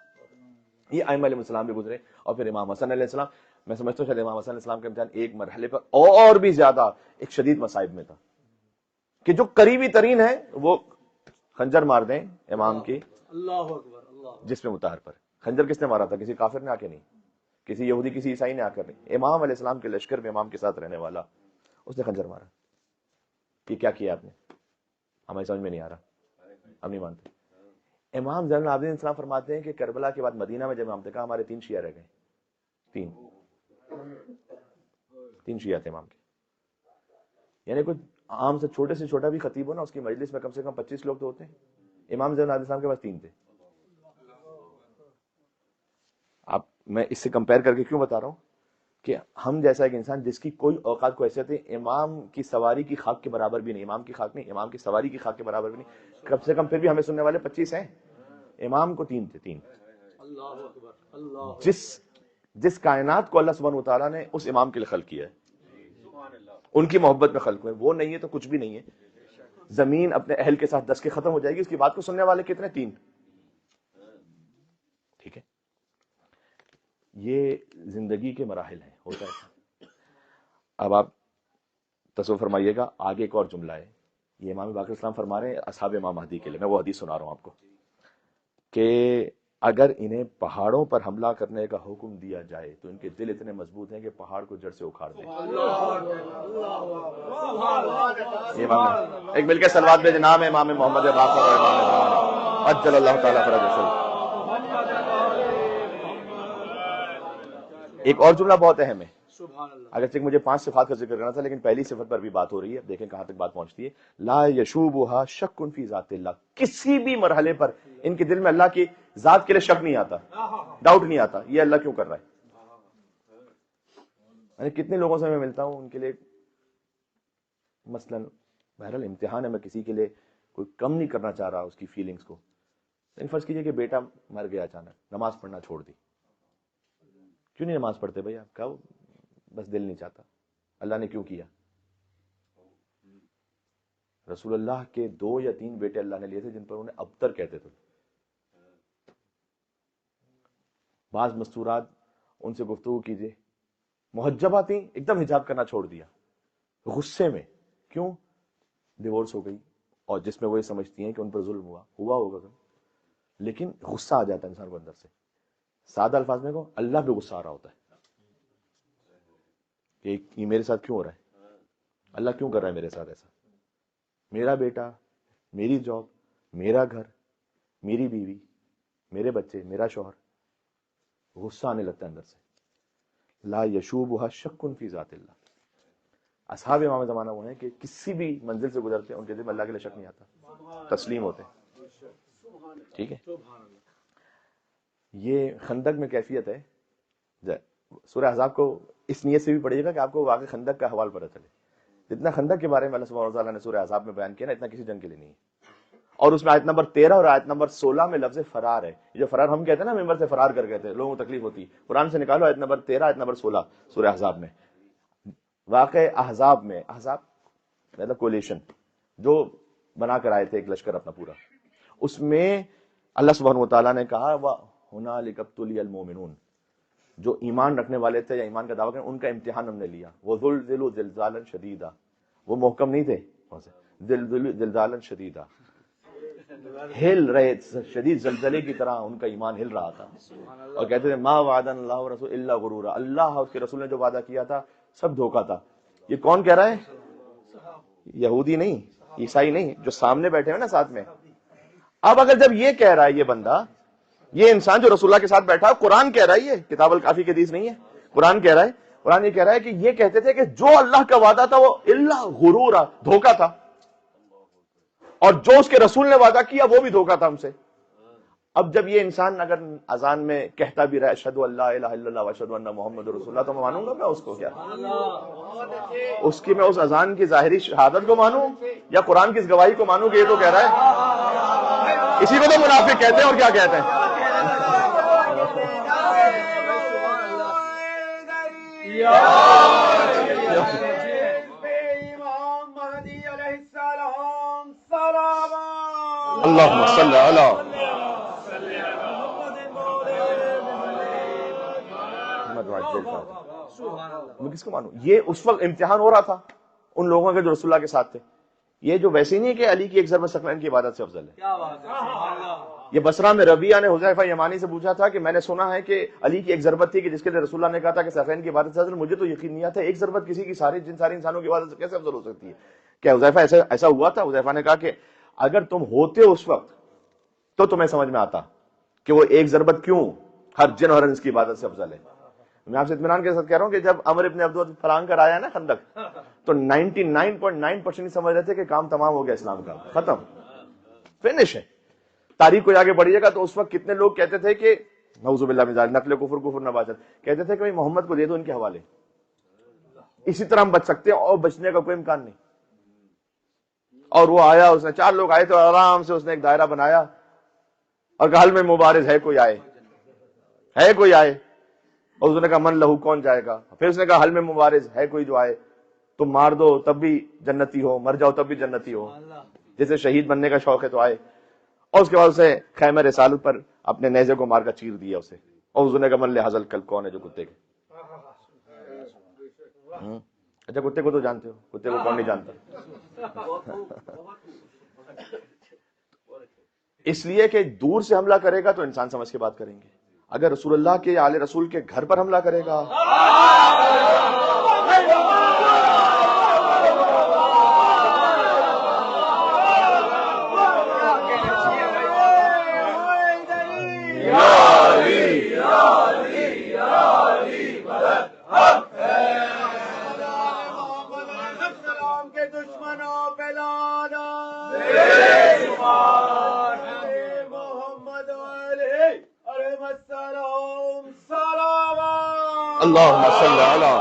یہ ائمہ علیہ السلام بھی گزرے. اور پھر امام حسن علیہ السلام، میں سمجھتا ہوں شاید امام حسن علیہ السلام کا امتحان ایک مرحلے پر اور بھی زیادہ ایک شدید مصائب میں تھا، کہ جو قریبی ترین ہے وہ خنجر مار دیں امام کی جسم مطہر پر. خنجر کس نے مارا تھا؟ کسی کافر نے آ کے نہیں، کسی یہودی کسی عیسائی نے آ کر نہیں. امام علیہ السلام کے لشکر میں امام کے ساتھ رہنے والا، اس نے خنجر مارا. کہ کیا کیا آپ نے؟ ہمیں سمجھ میں نہیں آ رہا، ہم نہیں مانتے. امام زین العابدین السلام فرماتے ہیں کہ کربلا کے بعد مدینہ میں جب امام تھے، ہمارے 3 شیعہ رہ گئے. 3 شیعہ تھے امام کے. یعنی کوئی عام سے چھوٹا بھی خطیب ہو نا، اس کی مجلس میں کم سے کم 25 لوگ تو ہوتے ہیں. امام زین العابدین السلام کے پاس 3 تھے. آپ، میں اس سے کمپیئر کر کے کیوں بتا رہا ہوں کہ ہم جیسا ایک انسان جس کی کوئی اوقات کو حیثیت ہے، امام کی سواری کی خاک کے برابر بھی نہیں، امام کی خاک نہیں، امام کی سواری کی خاک کے برابر بھی نہیں، کم سے کم پھر بھی ہمیں سننے والے 25 ہیں. امام کو 3 تھے. 3. جس کائنات کو اللہ سبحانہ وتعالیٰ نے اس امام کے لیے خلق کیا ہے، ان کی محبت میں خلق ہوئے، وہ نہیں ہے تو کچھ بھی نہیں ہے. زمین اپنے اہل کے ساتھ دس کے ختم ہو جائے گی. اس کی بات کو سننے والے کتنے؟ 3. ٹھیک ہے؟ یہ زندگی کے مراحل ہیں، ہوتا ہے. اب آپ تصور فرمائیے گا، آگے ایک اور جملہ ہے. یہ امام باقر اسلام فرما رہے ہیں اصحاب امام مہدی کے لیے. میں وہ حدیث سنا رہا ہوں آپ کو کہ اگر انہیں پہاڑوں پر حملہ کرنے کا حکم دیا جائے تو ان کے دل اتنے مضبوط ہیں کہ پہاڑ کو جڑ سے اکھاڑ دیں. ایک مل کے سلوات بھیجیں، نام ہے امام محمد باقر اور امام اجل اللہ تعالیٰ فرجہ. ایک اور جملہ بہت اہم ہے، اگرچہ مجھے 5 صفات کا ذکر کرنا تھا، لیکن پہلی صفت پر بھی بات ہو رہی ہے. دیکھیں کہاں تک بات پہنچتی ہے. لا یشوبھا شک فی ذات اللہ. کسی بھی مرحلے پر ان کے دل میں اللہ کی ذات کے لیے شک نہیں آتا، ڈاؤٹ نہیں آتا یہ اللہ کیوں کر رہا ہے. میں کتنے لوگوں سے میں ملتا ہوں، ان کے لیے مثلا بہرحال امتحان ہے، میں کسی کے لیے کوئی کم نہیں کرنا چاہ رہا اس کی فیلنگز کو. فرض کیجئے کہ بیٹا مر گیا اچانک، نماز پڑھنا چھوڑ دی. کیوں نہیں نماز پڑھتے بھائی آپ؟ کہا بس دل نہیں چاہتا. اللہ نے کیوں کیا؟ رسول اللہ کے 2 یا 3 بیٹے اللہ نے لیے تھے جن پر انہیں ابتر کہتے تھے. بعض مستورات ان سے گفتگو کیجیے، محجبہ تھیں، ایک دم حجاب کرنا چھوڑ دیا غصے میں. کیوں؟ ڈیورس ہو گئی، اور جس میں وہ یہ سمجھتی ہیں کہ ان پر ظلم ہوا ہوگا، لیکن غصہ آ جاتا ہے انسان کو اندر سے. سادہ الفاظ میں کو اللہ پہ غصہ آ رہا ہوتا ہے. کہ یہ میرے ساتھ کیوں ہو رہا ہے, اللہ کیوں کر رہا ہے میرے ساتھ ایسا, میرا بیٹا, میری جاب, میرا گھر, میری بیوی, میرے بچے, میرا شوہر. غصہ آنے لگتا ہے اندر سے. لا یشوبها شک فی ذات اللہ. اصحاب امام زمانہ وہ ہیں کہ کسی بھی منزل سے گزرتے ہیں ان کے دل میں اللہ کے لیے شک نہیں آتا, تسلیم ہوتے ہیں. ٹھیک ہے, یہ خندق میں کیفیت ہے. سورہ احزاب کو اس نیت سے بھی پڑھیے گا کہ آپ کو واقعی خندق کا حوال پتہ چلے. جتنا خندق کے بارے میں اللہ سبحانہ وتعالیٰ نے سورہ احزاب میں بیان کیا نا, اتنا کسی جنگ کے لیے نہیں ہے. اور اس میں آیت نمبر 13 اور آیت نمبر 16 میں لفظ فرار ہے. جو فرار ہم کہتے ہیں نا, ممبر سے فرار کر کہتے ہیں, لوگوں کو تکلیف ہوتی. قرآن سے نکالو آیت نمبر 13, آیت نمبر 16 سورہ احزاب میں. واقع احزاب میں, احزاب مطلب کولیشن جو بنا کر آئے تھے ایک لشکر اپنا پورا, اس میں اللہ سبحانہ وتعالیٰ نے کہا وَهُنَالِكَ ابْتُلِيَ الْمُؤْمِنُونَ, جو ایمان رکھنے والے تھے یا ایمان کا دعویٰ کریں ان کا امتحان ہم نے لیا. وَزُلْزِلُوا زِلْزَالًا شَدِيدًا, وہ محکم نہیں تھے, زلزالاً شدیدا, ہل رہے شدید زلزلے کی طرح ان کا ایمان ہل رہا تھا. اور کہتے تھے ما وعدنا اللہ ورسول الا غرورا, اللہ اس کے رسول نے جو وعدہ کیا تھا سب دھوکا تھا. یہ کون کہہ رہا ہے؟ یہودی نہیں, عیسائی نہیں, جو سامنے بیٹھے ہیں نا ساتھ میں. اب اگر جب یہ کہہ رہا ہے یہ بندہ, یہ انسان جو رسول اللہ کے ساتھ بیٹھا, قرآن کہہ رہا ہے, یہ کتاب الکافی کی حدیث نہیں ہے, قرآن کہہ رہا ہے. قرآن یہ کہہ رہا ہے کہ یہ کہتے تھے کہ جو اللہ کا وعدہ تھا وہ الا غرورا, دھوکا تھا, اور جو اس کے رسول نے وعدہ کیا وہ بھی دھوکا تھا ہم سے. اب جب یہ انسان اگر اذان میں کہتا بھی رہا اشہد ان لا الہ الا اللہ واشہد ان محمد رسول اللہ, تو میں مانوں گا میں اس کو, کیا اس کی میں اس اذان کی ظاہری شہادت کو مانوں یا قرآن کی اس گواہی کو مانوں کہ یہ تو کہہ رہا ہے؟ اسی کو تو منافق کہتے ہیں. اور کیا کہتے ہیں؟ اللہم صلی علی میں کس کو مانوں؟ یہ اس وقت امتحان ہو رہا تھا ان لوگوں کے جو رسول اللہ کے ساتھ تھے. یہ جو ویسے نہیں ہے کہ علی کی ایک ضربت ثقلین کی عبادت سے افضل ہے. یہ بصرہ میں ربیعہ نے حذیفہ یمانی سے پوچھا تھا کہ میں نے سنا ہے کہ علی کی ایک ضربت تھی کہ جس کے لیے رسول اللہ نے کہا تھا کہ ثقلین کی عبادت سے افضل. مجھے تو یقین نہیں آتا ایک ضربت کسی کی سارے انسانوں کی عبادت سے کیسے افضل ہو سکتی ہے. کیا حذیفہ ایسا ہوا تھا؟ حذیفہ نے کہا کہ اگر تم ہوتے اس وقت تو تمہیں سمجھ میں آتا کہ وہ ایک ضربت کیوں ہر جن اور انس کی عبادت سے افضل ہے. میں آپ سے اطمینان کے ساتھ کہہ رہا ہوں کہ جب عمر ابن عبد پھلانگ کر آیا نا خندق, تو 99.9% سمجھ رہے تھے کہ کام تمام ہو گیا, اسلام کا ختم, فنش ہے. تاریخ کو جا کے پڑھیے گا تو اس وقت کتنے لوگ کہتے تھے کہ نعوذ باللہ من ذالک, نقل کفر نباشت, کہتے تھے کہ محمد کو دے دو ان کے حوالے, اسی طرح ہم بچ سکتے ہیں, اور بچنے کا کوئی امکان نہیں. اور وہ آیا, اس نے 4 لوگ آئے تو آرام سے اس نے ایک دائرہ بنایا اور کہا حل میں مبارز ہے کوئی آئے, ہے کوئی آئے. اور اس نے کہا من لہو, کون جائے گا. پھر اس نے کہا حل میں مبارز ہے کوئی جو آئے, تم مار دو تب بھی جنتی ہو, مر جاؤ تب بھی جنتی ہو, جیسے شہید بننے کا شوق ہے تو آئے. اور اس کے بعد اسے خیمہ رسالت پر اپنے نیزے کو مار کر چیر دیا اسے. اور اس نے کہا من لحاظ کل, کون ہے جو کتے کے. اچھا کتے کو تو جانتے ہو, کتے کو کون نہیں جانتا. اس لیے کہ دور سے حملہ کرے گا تو انسان سمجھ کے بات کریں گے. اگر رسول اللہ کے آل رسول کے گھر پر حملہ کرے گا, اللہم صلی علی.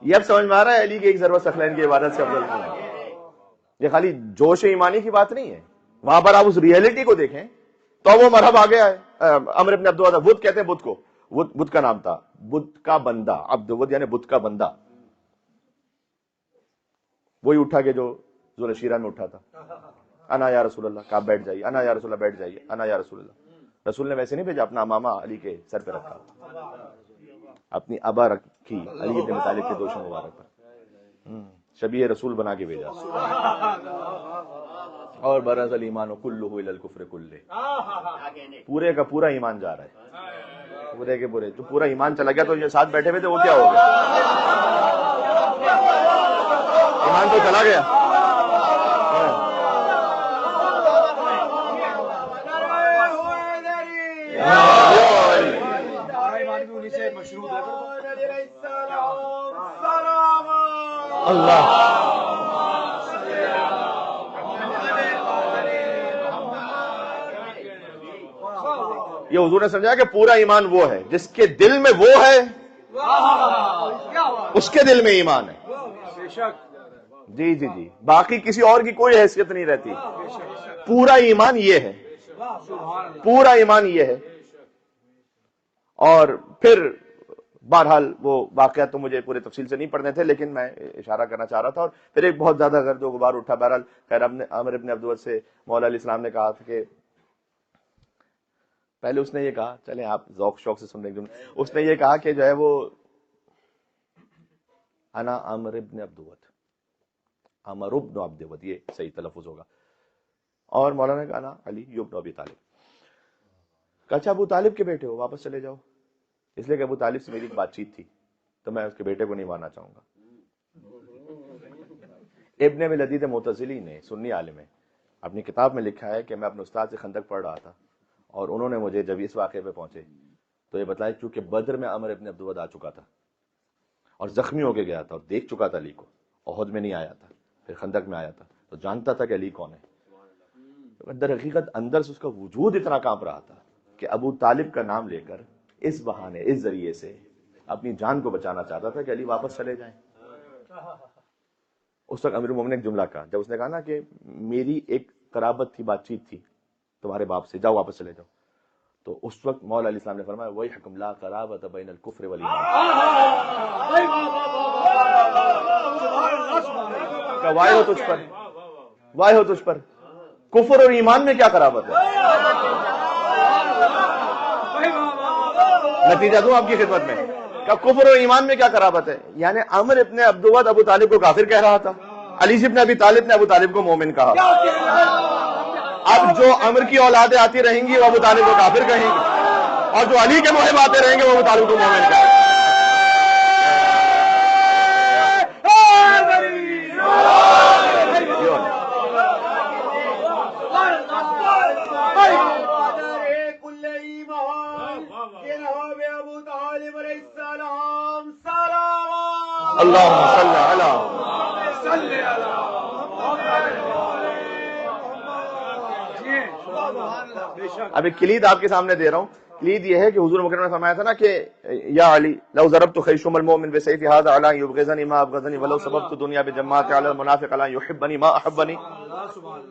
یہ اب سمجھ میں آ رہا ہے علی کی ایک ضربت ثقلین کی عبادت سے افضل کیوں ہے. یہ خالی جوش ایمانی کی بات نہیں ہے, وہاں پر آپ اس ریئلٹی کو دیکھیں تو وہ مرحب آ گیا ہے. عمر ابن عبد العزیز, بدھ کہتے ہیں بدھ کو, بدھ کا نام تھا, بدھ کا بندہ, عبد بدھ یعنی بدھ کا بندہ. وہی اٹھا کے جو ذوالشیرہ میں اٹھا تھا, انا یا رسول اللہ, کہا بیٹھ جائیے, انا یا رسول اللہ, بیٹھ جائیے, انا یا رسول اللہ. رسول نے ویسے نہیں بھیجا, اپنا امامہ علی کے سر پہ رکھا, اپنی ابا رکھی علی ابن طالب کے دوش مبارک پر, شبیہ رسول بنا کے بھیجا. اور برز الایمان کلہ الی الکفر کلہ، آگے نہیں پورے کا پورا ایمان جا رہا ہے، پورے کے پورے، تو پورا ایمان چلا گیا تو یہ ساتھ بیٹھے ہوئے تھے وہ کیا ہو گیا؟ ایمان تو چلا گیا۔ اللہ یہ حضور نے سمجھا کہ پورا ایمان وہ ہے جس کے دل میں وہ ہے، اس کے دل میں ایمان ہے۔ جی جی جی، باقی کسی اور کی کوئی حیثیت نہیں رہتی، پورا ایمان یہ ہے، پورا ایمان یہ ہے۔ اور پھر بہرحال وہ واقعات تو مجھے پورے تفصیل سے نہیں پڑھنے تھے، لیکن میں اشارہ کرنا چاہ رہا تھا۔ اور پھر ایک بہت زیادہ گرد و غبار اٹھا، بہرحال خیر عامر ابن عبدود سے مولا علیہ السلام نے کہا تھا کہ پہلے اس نے یہ کہا، چلیں آپ ذوق شوق سے سن رہے ہیں، اس نے یہ کہا کہ جو ہے وہ انا عامر ابن عبدود، عامر ابن عبدود، یہ صحیح تلفظ ہوگا۔ اور مولانا نے کہا نا علی ابن ابی طالب۔ کہا اچھا ابو طالب کے بیٹے ہو، واپس چلے جاؤ، اس لیے کہ ابو طالب سے میری ایک بات چیت تھی تو میں اس کے بیٹے کو نہیں ماننا چاہوں گا۔ ابن ابی لدید معتزلی نے، سنی عالم ہے، اپنی کتاب میں لکھا ہے کہ میں اپنے استاد سے خندق پڑھ رہا تھا اور انہوں نے مجھے جب اس واقعے پہ پہنچے تو یہ بتایا چونکہ بدر میں عامر ابن عبدود آ چکا تھا اور زخمی ہو کے گیا تھا اور دیکھ چکا تھا علی کو، احد میں نہیں آیا تھا، پھر خندق میں آیا تھا تو جانتا تھا کہ علی کون ہے۔ در حقیقت اندر سے اس کا وجود اتنا کانپ رہا تھا کہ ابو طالب کا نام لے کر اس بہانے، اس ذریعے سے اپنی جان کو بچانا چاہتا تھا کہ علی واپس چلے جائیں۔ اس وقت امیر المومنین نے ایک جملہ کہا، جب اس نے کہا نا کہ میری ایک قرابت تھی، بات چیت تھی تمہارے باپ سے، جاؤ واپس چلے جاؤ، تو اس وقت مولا علیہ السلام نے فرمایا وہی حکم لا قرابت بین الکفر والایمان، کہ وائے ہو تجھ پر، وائے ہو تجھ پر، کفر اور ایمان میں کیا قرابت ہے؟ نتیجہ دوں آپ کی خدمت میں کہ کفر اور ایمان میں کیا قرابت ہے؟ یعنی عامر ابن عبدود ابو طالب کو کافر کہہ رہا تھا، علی ابن ابی طالب نے ابو طالب کو مومن کہا۔ اب جو عمر کی اولادیں آتی رہیں گی وہ ابو طالب کو کافر کہیں گے، اور جو علی کے محب آتے رہیں گے وہ ابو طالب کو مومن کہیں گے۔ اللہم صلی علی ابھی کلید آپ کے سامنے دے رہا ہوں۔ کلید یہ ہے کہ حضور مکرم نے فرمایا تھا نا کہ یا علی لو ضربت خیشم المؤمن بسیف هذا علی یبغضنی ما ابغضنی ولو سببت دنیا بجماعت علی المنافق علی یحبنی ما احبنی۔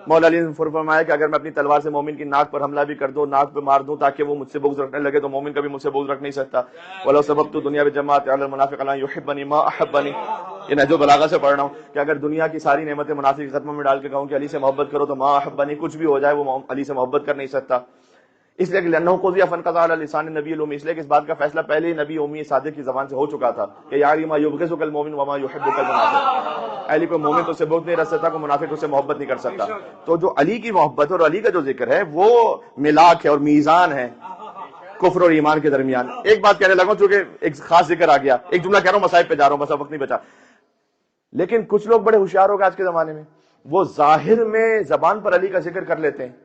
مولا علی نے فرمایا کہ اگر میں اپنی تلوار سے مومن کی ناک پر حملہ بھی کر دوں، ناک پہ مار دوں تاکہ وہ مجھ سے بغض رکھنے لگے، تو مومن کبھی مجھ سے بغض رکھ نہیں سکتا۔ ولو سببت دنیا بجماعت علی المنافق علی یحبنی ما احبنی۔ یہ نہج البلاغہ سے پڑھ رہا ہوں کہ اگر دنیا کی ساری نعمتیں منافق کے ختموں میں ڈال کے کہوں کہ علی سے محبت کرو تو ما احبنی، کچھ بھی ہو جائے وہ علی سے محبت کر نہیں سکتا۔ اس لیے کہ لأنه قضی فانقضى على لسان النبی الامی، اس لیے کہ اس بات کا فیصلہ پہلے ہی نبی امی صادق کی زبان سے ہو چکا تھا کہ یا علی ما یبغضک المؤمن وما یحبک المنافق، علی کو مومن تو سے بغض نہیں رکھ سکتا، کو منافق اس سے محبت نہیں کر سکتا۔ تو جو علی کی محبت اور علی کا جو ذکر ہے وہ ملاک ہے اور میزان ہے کفر اور ایمان کے درمیان۔ ایک بات کہنے لگا چونکہ ایک خاص ذکر آ گیا، ایک جملہ کہہ رہا ہوں مصائب پہ جا رہا ہوں، بس اب وقت نہیں بچا۔ لیکن کچھ لوگ بڑے ہوشیار ہو گئے آج کے زمانے میں، وہ ظاہر میں زبان پر علی کا ذکر کر لیتے ہیں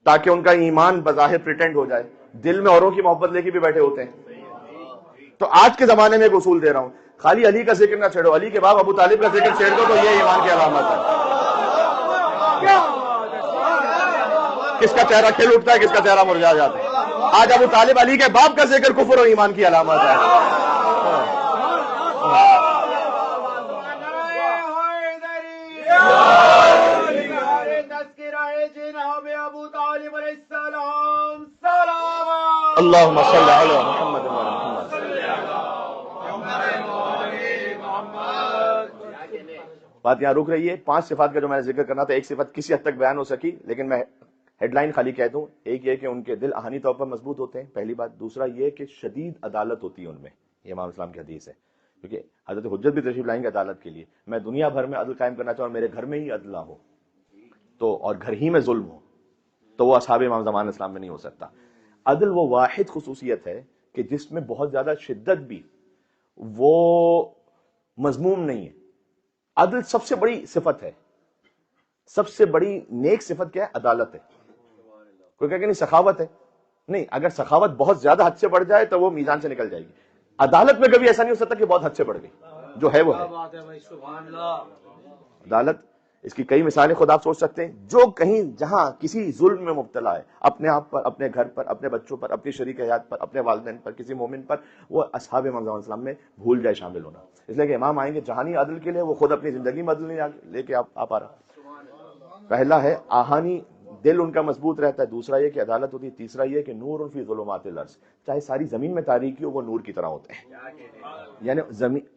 تاکہ ان کا ایمان بظاہر پریٹینڈ ہو جائے، دل میں اوروں کی محبت لے کے بھی بیٹھے ہوتے ہیں۔ تو آج کے زمانے میں ایک اصول دے رہا ہوں، خالی علی کا ذکر نہ چھیڑو، علی کے بعد ابو طالب کا ذکر چھیڑ دو تو یہ ایمان کی علامت ہے۔ کس کا چہرہ کھل اٹھتا ہے، کس کا چہرہ مرجھا جاتا ہے۔ آج ابو طالب علی کے باپ کا ذکر کفر اور ایمان کی علامت ہے۔ اللہم صلی علی محمد و محمد۔ بات یہاں رک رہی ہے۔ 5 صفات کا جو میں نے ذکر کرنا تھا، ایک صفت کسی حد تک بیان ہو سکی لیکن میں ہیڈ لائن خالی کہہ دوں۔ ایک یہ کہ ان کے دل آہنی طور پر مضبوط ہوتے ہیں، پہلی بات۔ دوسرا یہ کہ شدید عدالت ہوتی ہے ان میں، یہ امام اسلام کی حدیث ہے، کیونکہ حضرت حجت بھی تشریف لائیں گے عدالت کے لیے۔ میں دنیا بھر میں عدل قائم کرنا چاہوں اور میرے گھر میں ہی عدل نہ ہو، تو اور گھر ہی میں ظلم ہو تو وہ اصحاب امام زمان اسلام میں نہیں ہو سکتا. عدل وہ واحد خصوصیت ہے کہ جس میں بہت زیادہ شدت بھی وہ مذموم نہیں ہے. عدل سب سے بڑی صفت ہے, سب سے بڑی نیک صفت کیا ہے؟ عدالت ہے. کوئی کہے کہ نہیں سخاوت ہے, نہیں, اگر سخاوت بہت زیادہ حد سے بڑھ جائے تو وہ میزان سے نکل جائے گی. عدالت میں کبھی ایسا نہیں ہو سکتا کہ بہت حد سے بڑھ گئی, جو ہے وہ ہے. عدالت, اس کی کئی مثالیں خود آپ سوچ سکتے ہیں. جو کہیں جہاں کسی ظلم میں مبتلا ہے, اپنے آپ پر, اپنے گھر پر, اپنے بچوں پر, اپنی شریک حیات پر, اپنے والدین پر, کسی مومن پر, وہ اصحاب امام علیہ السلام میں بھول جائے شامل ہونا. اس لیے کہ امام آئیں گے جہانی عدل کے لیے, وہ خود اپنی زندگی میں عدل نہیں لے کے آ پا رہا. پہلا ہے آہانی دل ان کا مضبوط رہتا ہے, دوسرا یہ کہ عدالت ہوتی ہے, تیسرا یہ کہ نور فی ظلمات الارض, چاہے ساری زمین میں تاریکی ہو وہ نور کی طرح ہوتے ہیں. یعنی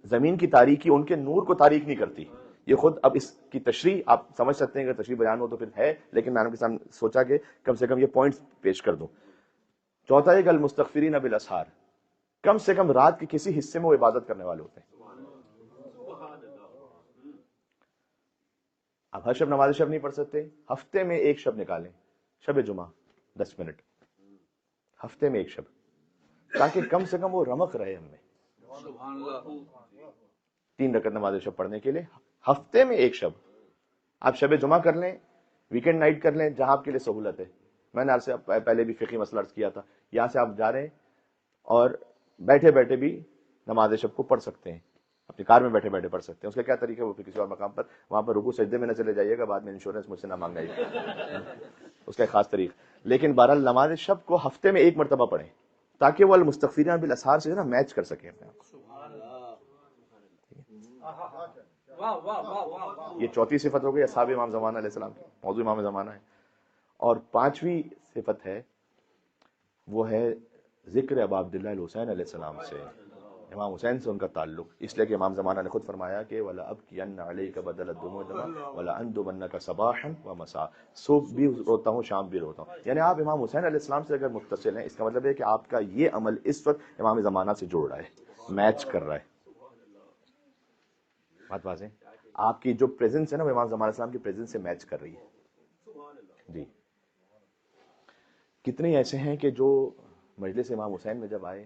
زمین کی تاریکی ان کے نور کو تاریک نہیں کرتی. یہ خود اب اس کی تشریح آپ سمجھ سکتے ہیں, اگر تشریح بیان ہو تو پھر ہے, لیکن میں نے آپ کے سامنے سوچا کہ کم سے کم یہ پوائنٹس پیش کر دوں. چوتھا ہے کہ المستغفرین بالاسحار, کم سے کم رات کے کسی حصے میں وہ عبادت کرنے والے ہوتے ہیں. اب ہر شب نماز شب نہیں پڑھ سکتے, ہفتے میں ایک شب نکالیں, شب جمعہ 10 منٹ, ہفتے میں ایک شب, تاکہ کم سے کم وہ رمق رہے ہم میں. 3 رکعت نماز شب پڑھنے کے لیے ہفتے میں ایک شب. آپ شب جمعہ کر لیں, ویکنڈ نائٹ کر لیں, جہاں آپ کے لیے سہولت ہے. میں نے آپ سے پہلے بھی فقہی مسئلہ عرض کیا تھا, یہاں سے آپ جا رہے ہیں اور بیٹھے بیٹھے بھی نماز شب کو پڑھ سکتے ہیں, اپنی کار میں بیٹھے بیٹھے پڑھ سکتے ہیں. اس کا کیا طریقہ ہے وہ پھر کسی اور مقام پر, وہاں پر رکوع سجدے میں نہ چلے جائیے گا, بعد میں انشورنس مجھ سے نہ مانگنا ہے, اس کا ایک خاص طریقہ. لیکن بہرحال نماز شب کو ہفتے میں ایک مرتبہ پڑھیں, تاکہ وہ المستغفرین بالاسحار سے نا میچ کر سکیں اپنے آپ کو. یہ چوتھی صفت ہو گئی اصحاب امام زمانہ علیہ السلام کی, موضوع امام زمانہ ہے. اور پانچویں صفت ہے وہ ہے ذکر ابا عبداللہ الحسین علیہ السلام سے, امام حسین سے ان کا تعلق. اس لیے کہ امام زمانہ نے خود فرمایا کہ وَلَا أَبْكِيَنَّ عَلَيْكَ بَدَلَ الدُّمُوعِ دَمًا وَلَا أَنْدُبَنَّكَ صَبَاحًا وَمَسَاءً, صبح بھی روتا ہوں شام بھی روتا ہوں. یعنی آپ امام حسین علیہ السلام سے اگر متصل ہیں, اس کا مطلب ہے کہ آپ کا یہ عمل اس وقت امام زمانہ سے جوڑ رہا ہے, میچ کر رہا ہے. بات واضح, آپ کی جو پریزنس ہے نا وہ امام زمانہ اسلام کی پریزنس سے میچ کر رہی ہے. جی, کتنے ایسے ہیں کہ جو مجلس امام حسین میں جب آئے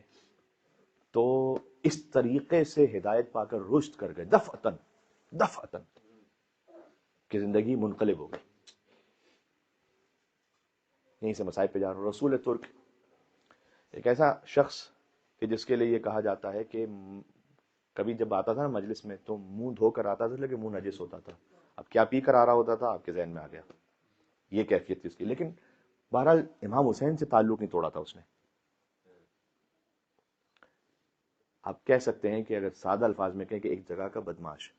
تو اس طریقے سے ہدایت پا کر رشد کر گئے دفعتاً کہ زندگی منقلب ہو گئی. یہیں سے مصائب پہ جا رہا ہوں. رسول ترک ایک ایسا شخص کہ جس کے لیے یہ کہا جاتا ہے کہ کبھی جب آتا تھا نا مجلس میں تو منہ دھو کر آتا تھا, لیکن منہ نجس ہوتا تھا. اب کیا پی کر آ رہا ہوتا تھا آپ کے ذہن میں آ گیا, یہ کیفیت تھی اس کی. لیکن بہرحال امام حسین سے تعلق نہیں توڑا تھا اس نے. آپ کہہ سکتے ہیں کہ اگر سادہ الفاظ میں کہیں کہ ایک جگہ کا بدماش,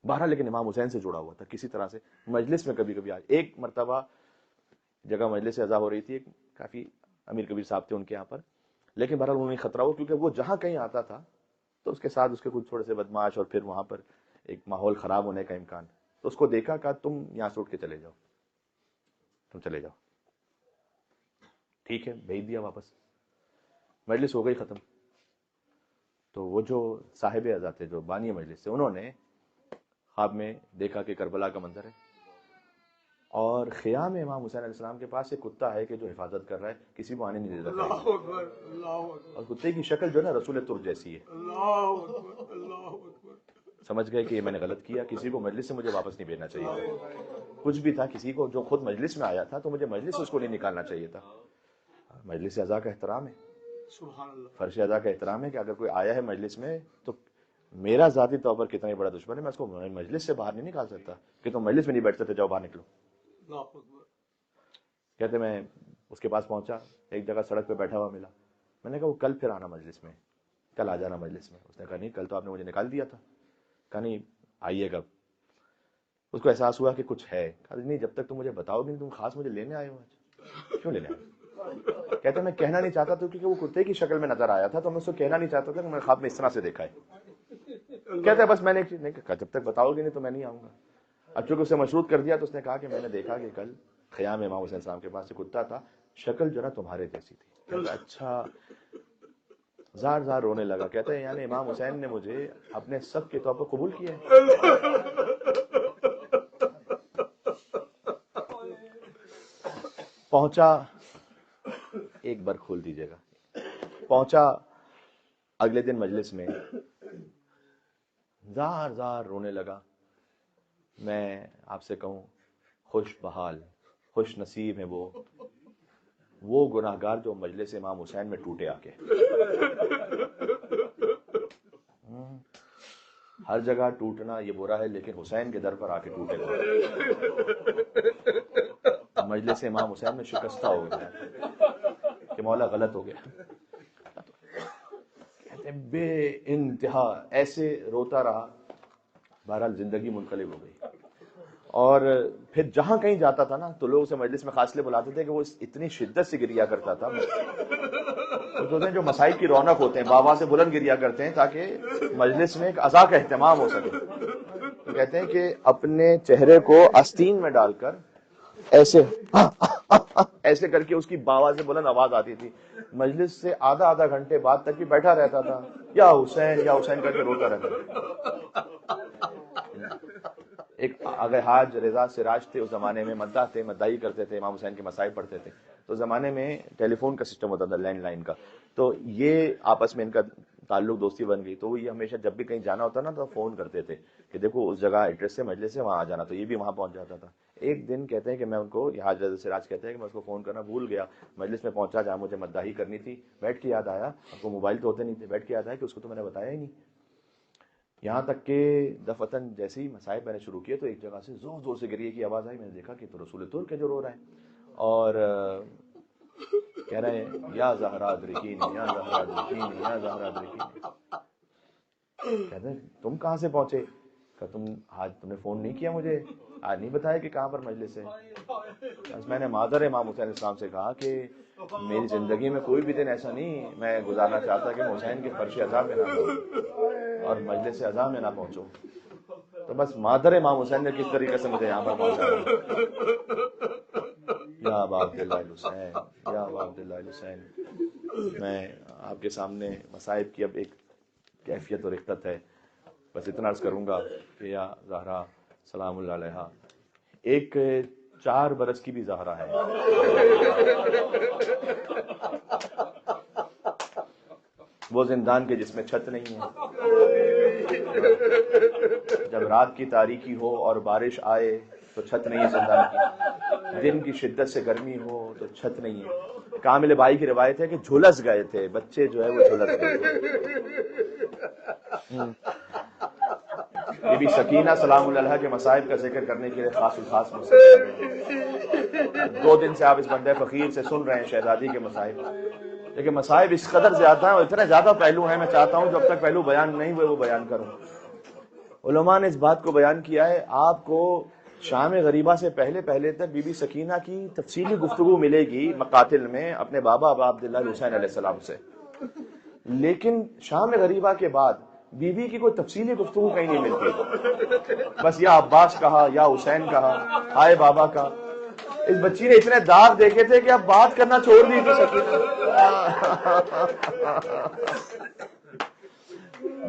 بہرحال لیکن امام حسین سے جڑا ہوا تھا کسی طرح سے. مجلس میں کبھی کبھی آج ایک مرتبہ جگہ مجلس سے اذا ہو رہی تھی, کافی امیر کبیر صاحب تھے ان کے یہاں پر, لیکن بہرحال انہیں خطرہ ہوا کیونکہ وہ جہاں کہیں آتا تھا تو اس کے ساتھ اس کے کچھ تھوڑے سے بدماش, اور پھر وہاں پر ایک ماحول خراب ہونے کا امکان. تو اس کو دیکھا, کہا تم یہاں سے اٹھ کے چلے جاؤ, تم چلے جاؤ. ٹھیک ہے, بھیج دیا واپس. مجلس ہو گئی ختم. تو وہ جو صاحب ازا تھے, جو بانی مجلس تھے, انہوں نے خواب میں دیکھا کہ کربلا کا منظر ہے اور خیام امام حسین علیہ السلام کے پاس ایک کتا ہے کہ جو حفاظت کر رہا ہے, کسی کو آنے نہیں دے رہا, اور کتے کی شکل جو ہے نا رسول ترک جیسی ہے. سمجھ گئے کہ یہ میں نے غلط کیا, کسی کو مجلس سے مجھے واپس نہیں بھیجنا چاہیے. کچھ بھی تھا, کسی کو جو خود مجلس میں آیا تھا تو مجھے مجلس سے اس کو نہیں نکالنا چاہیے تھا. مجلس ازا کا احترام ہے, فرش ازا کا احترام ہے کہ اگر کوئی آیا ہے مجلس میں تو میرا ذاتی طور پر کتنا ہی بڑا دشمن ہے, میں اس کو مجلس سے باہر نہیں نکال سکتا کہ تم مجلس میں نہیں بیٹھ سکتے, جاؤ باہر نکلو. کہتے میں اس کے پاس پہنچا, ایک جگہ سڑک پہ بیٹھا ہوا ملا. میں نے کہا وہ کل پھر آنا مجلس میں, کل آ جانا مجلس میں. اس نے کہا نہیں, کل تو آپ نے مجھے نکال دیا تھا. کہا نہیں, آئیے گا. اس کو احساس ہوا کہ کچھ ہے. کہا نہیں, جب تک تم مجھے بتاؤ گے, تم خاص مجھے لینے آئے ہو آج, کیوں لینے آئے؟ کہتے میں کہنا نہیں چاہتا تھا کیونکہ وہ کتے کی شکل میں نظر آیا تھا, تو میں اس کو کہنا نہیں چاہتا تھا کہ میں خواب میں اس طرح سے دیکھا ہے. کہتے بس میں نے نہیں کہا, جب تک بتاؤ گے نہیں تو میں نہیں آؤں گا. اب چونکہ اسے مشروط کر دیا تو اس نے کہا کہ میں نے دیکھا کہ کل خیام امام حسین صاحب کے پاس سے کتا تھا, شکل جو نا تمہارے جیسی تھی. اچھا, زار زار رونے لگا. کہتے ہیں یعنی امام حسین نے مجھے اپنے سب کے طور پر قبول کیا ہے. پہنچا، ایک بار کھول دیجیے گا، پہنچا اگلے دن مجلس میں زار زار رونے لگا. میں آپ سے کہوں خوش بحال خوش نصیب ہیں وہ گناہگار جو مجلس امام حسین میں ٹوٹے آ کے. ہر جگہ ٹوٹنا یہ برا ہے، لیکن حسین کے در پر آ کے ٹوٹے گا. مجلس امام حسین میں شکستہ ہو گیا کہ مولا غلط ہو گیا. کہتے ہیں بے انتہا ایسے روتا رہا، بہرحال زندگی منقلب ہو گئی. اور پھر جہاں کہیں جاتا تھا نا تو لوگ اسے مجلس میں خاص لیے بلاتے تھے کہ وہ اتنی شدت سے گریا کرتا تھا. جو مسائل کی رونق ہوتے ہیں بابا سے بلند گریا کرتے ہیں تاکہ مجلس میں ایک عزا کا اہتمام ہو سکے. تو کہتے ہیں کہ اپنے چہرے کو آستین میں ڈال کر ایسے ایسے کر کے اس کی بابا سے بلند آواز آتی تھی. مجلس سے آدھا گھنٹے بعد تک بھی بیٹھا رہتا تھا، یا حسین کر کے روتا رہتا تھا. ایک اگر حاج رضا سراج تھے اس زمانے میں، مداح تھے، مداحی کرتے تھے، امام حسین کے مصائب پڑھتے تھے. تو زمانے میں ٹیلی فون کا سسٹم ہوتا تھا، لینڈ لائن کا. تو یہ آپس میں ان کا تعلق دوستی بن گئی. تو یہ ہمیشہ جب بھی کہیں جانا ہوتا نا تو فون کرتے تھے کہ دیکھو اس جگہ ایڈریس سے مجلس سے وہاں آ جانا. تو یہ بھی وہاں پہنچ جاتا تھا. ایک دن کہتے ہیں کہ میں ان کو، حاج رضا سراج کہتے ہیں کہ میں اس کو فون کرنا بھول گیا. مجلس میں پہنچا جہاں مجھے مداحی کرنی تھی، بیٹھ کے یاد آیا، اب وہ موبائل تو ہوتے نہیں تھے، بیٹھ کے یاد آیا کہ اس کو تو میں نے بتایا ہی نہیں. یہاں تک کہ دفتن جیسے ہی مسائب میں نے شروع کیے تو ایک جگہ سے زور زور سے گریے کی آواز آئی. میں نے دیکھا کہ تو رسول ترک ہے جو رو رہا ہے، اور کہہ رہے ہیں یا زہرا ادرکینی یا زہرا ادرکینی یا زہرا ادرکینی. کہتے ہیں تم کہاں سے پہنچے؟ کہ تم نے فون نہیں کیا مجھے، آج نہیں بتایا کہ کہاں پر مجلس ہے. بس میں نے مادر امام حسین السلام سے کہا کہ میری زندگی میں کوئی بھی دن ایسا نہیں میں گزارنا چاہتا کہ میں حسین کے فرش عذاب میں نہ پہنچوں اور مجلس عذاب میں نہ پہنچوں. تو بس مادر امام حسین نے کس طریقے سے مجھے یہاں پر پہنچایا. یا ابا عبداللہ الحسین، یا ابا عبداللہ الحسین. میں آپ کے سامنے مصائب کی اب ایک کیفیت اور رقت ہے، بس اتنا عرض کروں گا کہ یا زہرا سلام اللہ علیہا ایک 4 برس کی بھی زہرا ہے. وہ زندان کے جس میں چھت نہیں ہے. جب رات کی تاریکی ہو اور بارش آئے تو چھت نہیں ہے زندان کی. دن کی شدت سے گرمی ہو تو چھت نہیں ہے. کامل بائی کی روایت ہے کہ جھلس گئے تھے بچے، جو ہے وہ جھلس گئے تھے. بی بی سکینہ سلام اللہ علیہا کے مصائب کا ذکر کرنے کے لیے خاص الخاص مجھ سے 2 دن سے آپ اس بندے فقیر سے سن رہے ہیں شہزادی کے مصائب. لیکن مصائب اس قدر زیادہ ہیں اور اتنے زیادہ پہلو ہیں، میں چاہتا ہوں جو اب تک پہلو بیان نہیں ہوئے وہ بیان کروں. علماء نے اس بات کو بیان کیا ہے، آپ کو شام غریبہ سے پہلے تک بی بی سکینہ کی تفصیلی گفتگو ملے گی مقاتل میں اپنے بابا ابا عبداللہ الحسین علیہ السلام سے. لیکن شام غریبہ کے بعد بی بی کی کوئی تفصیلی گفتگو کہیں نہیں ملتی. بس یا عباس کہا یا حسین کہا، ہائے بابا کا. اس بچی نے اتنے داغ دیکھے تھے کہ اب بات کرنا چھوڑ دی تھی سکینہ.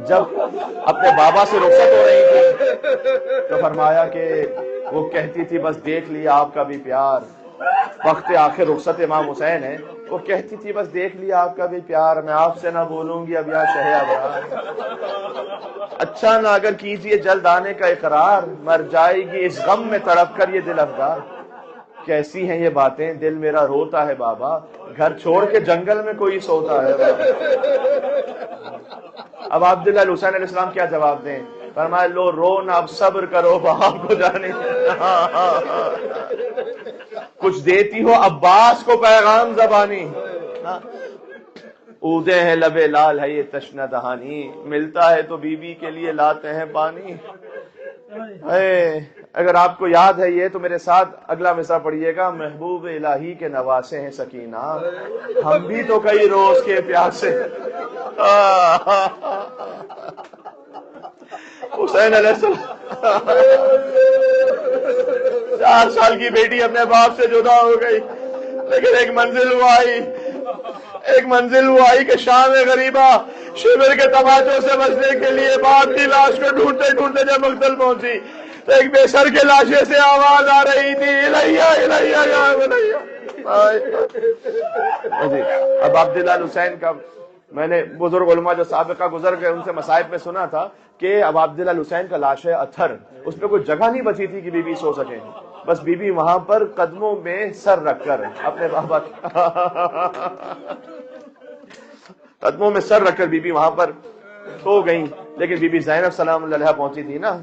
جب اپنے بابا سے رخصت ہو رہی تھی تو فرمایا کہ وہ کہتی تھی بس دیکھ لیا آپ کا بھی پیار. وقت آخر رخصت امام حسین ہے، وہ کہتی تھی بس دیکھ لیا آپ کا بھی پیار، میں آپ سے نہ بولوں گی اب یا شہ ابرار. اچھا نہ اگر کیجئے جلد آنے کا اقرار، مر جائے گی اس غم میں تڑپ کر یہ دل افگار. کیسی ہیں یہ باتیں دل میرا روتا ہے بابا، گھر چھوڑ کے جنگل میں کوئی سوتا ہے بابا. اب عبداللہ الحسین علیہ السلام کیا جواب دیں؟ فرمایا لو رو نہ اب صبر کرو باپ کو جانے. کچھ دیتی ہو عباس کو پیغام زبانی، اودے ہیں لبے لال ہے یہ تشنہ دہانی، ملتا ہے تو بیوی کے لیے لاتے ہیں پانی. اگر آپ کو یاد ہے یہ تو میرے ساتھ اگلا مصرع پڑھیے گا. محبوب الہی کے نواسے ہیں سکینہ، ہم بھی تو کئی روز کے پیاسے. حسین علیہ السلام 4 سال کی بیٹی اپنے باپ سے جدا ہو گئی، لیکن ایک منزل وہ آئی کہ شام غریبہ شبر کے تماچوں سے بچنے کے لیے باپ کی لاش کو ڈھونڈتے ڈھونڈتے جب مقتل پہنچی تو ایک بے سر کے لاشے سے آواز آ رہی تھی الیہ الیہ یا بنیہ. جی اب عبداللہ حسین کا میں نے بزرگ علماء جو سابقہ گزر گئے ان سے مصائب میں سنا تھا کہ اب عبداللہ حسین کا لاش ہے اتھر، اس پہ کوئی جگہ نہیں بچی تھی کہ بی بی سو سکیں، بس بی بی وہاں پر قدموں میں سر رکھ کر اپنے بابا قدموں میں سر رکھ کر بی بی وہاں پر سو گئیں. لیکن بی بی زینب سلام اللہ علیہا پہنچی تھی نا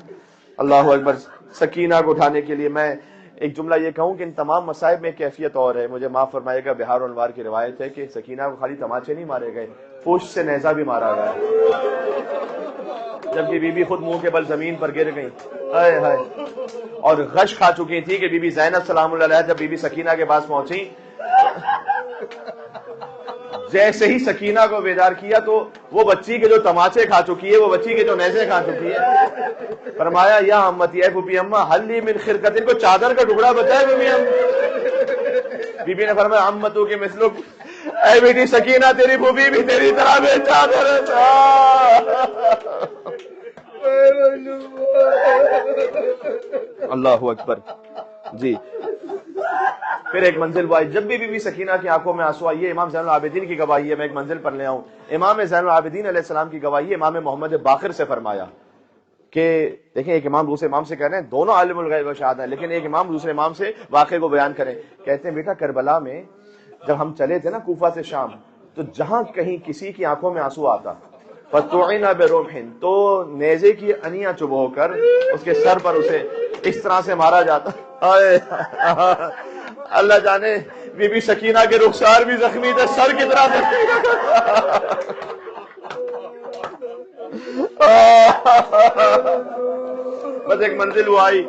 اللہ اکبر سکینہ کو اٹھانے کے لیے. میں ایک جملہ یہ کہوں کہ ان تمام مصائب میں کیفیت اور ہے، مجھے معاف فرمائے گا، بہار و انوار کی روایت ہے کہ سکینہ کو خالی تماچے نہیں مارے گئے، پشت سے نیزہ بھی مارا گیا، جبکہ بی بی خود منہ کے بل زمین پر گر گئیں. ہائے ہائے. اور غش کھا چکی تھی کہ بی بی زینب سلام اللہ علیہا جب بی بی سکینہ کے پاس پہنچی، جیسے ہی سکینہ کو بیدار کیا تو وہ بچی کے جو تماچے کھا چکی ہے، وہ بچی کے جو نیزے کھا چکی ہے، فرمایا یا امتی اے پھوپھی اماں حل لی من خرقت، ان کو چادر کا ٹکڑا بچا ہے پھوپھی اماں. بی بی نے فرمایا امتو کے مثلک، اے بیٹی سکینہ تیری پھوپھی بھی تیری طرح بے چادر ہے. اللہ اکبر. جی پھر ایک منزل وہ آئی، جب بھی بی بی سکینہ کی آنکھوں میں آنسو آئیے، امام زین العابدین کی گواہی ہے. میں ایک منزل پر لے آؤں، امام زین العابدین علیہ السلام کی گواہی ہے، امام محمد باقر سے فرمایا کہ دیکھیں ایک امام دوسرے امام سے کہہ رہے ہیں، دونوں عالم الغیب و شہادہ ہیں، لیکن ایک امام دوسرے امام سے واقعے کو بیان کریں. کہتے ہیں بیٹا کربلا میں جب ہم چلے تھے نا کوفہ سے شام، تو جہاں کہیں کسی کی آنکھوں میں آنسو آتا فَتُعِنَ بِرُمْحٍ، تو نیزے کی انیاں چبو کر اس کے سر پر اسے اس طرح سے مارا جاتا. اللہ جانے بی بی سکینہ کے رخسار بھی زخمی تھے، سر کی طرح زخمی بس ایک منزل وہ آئی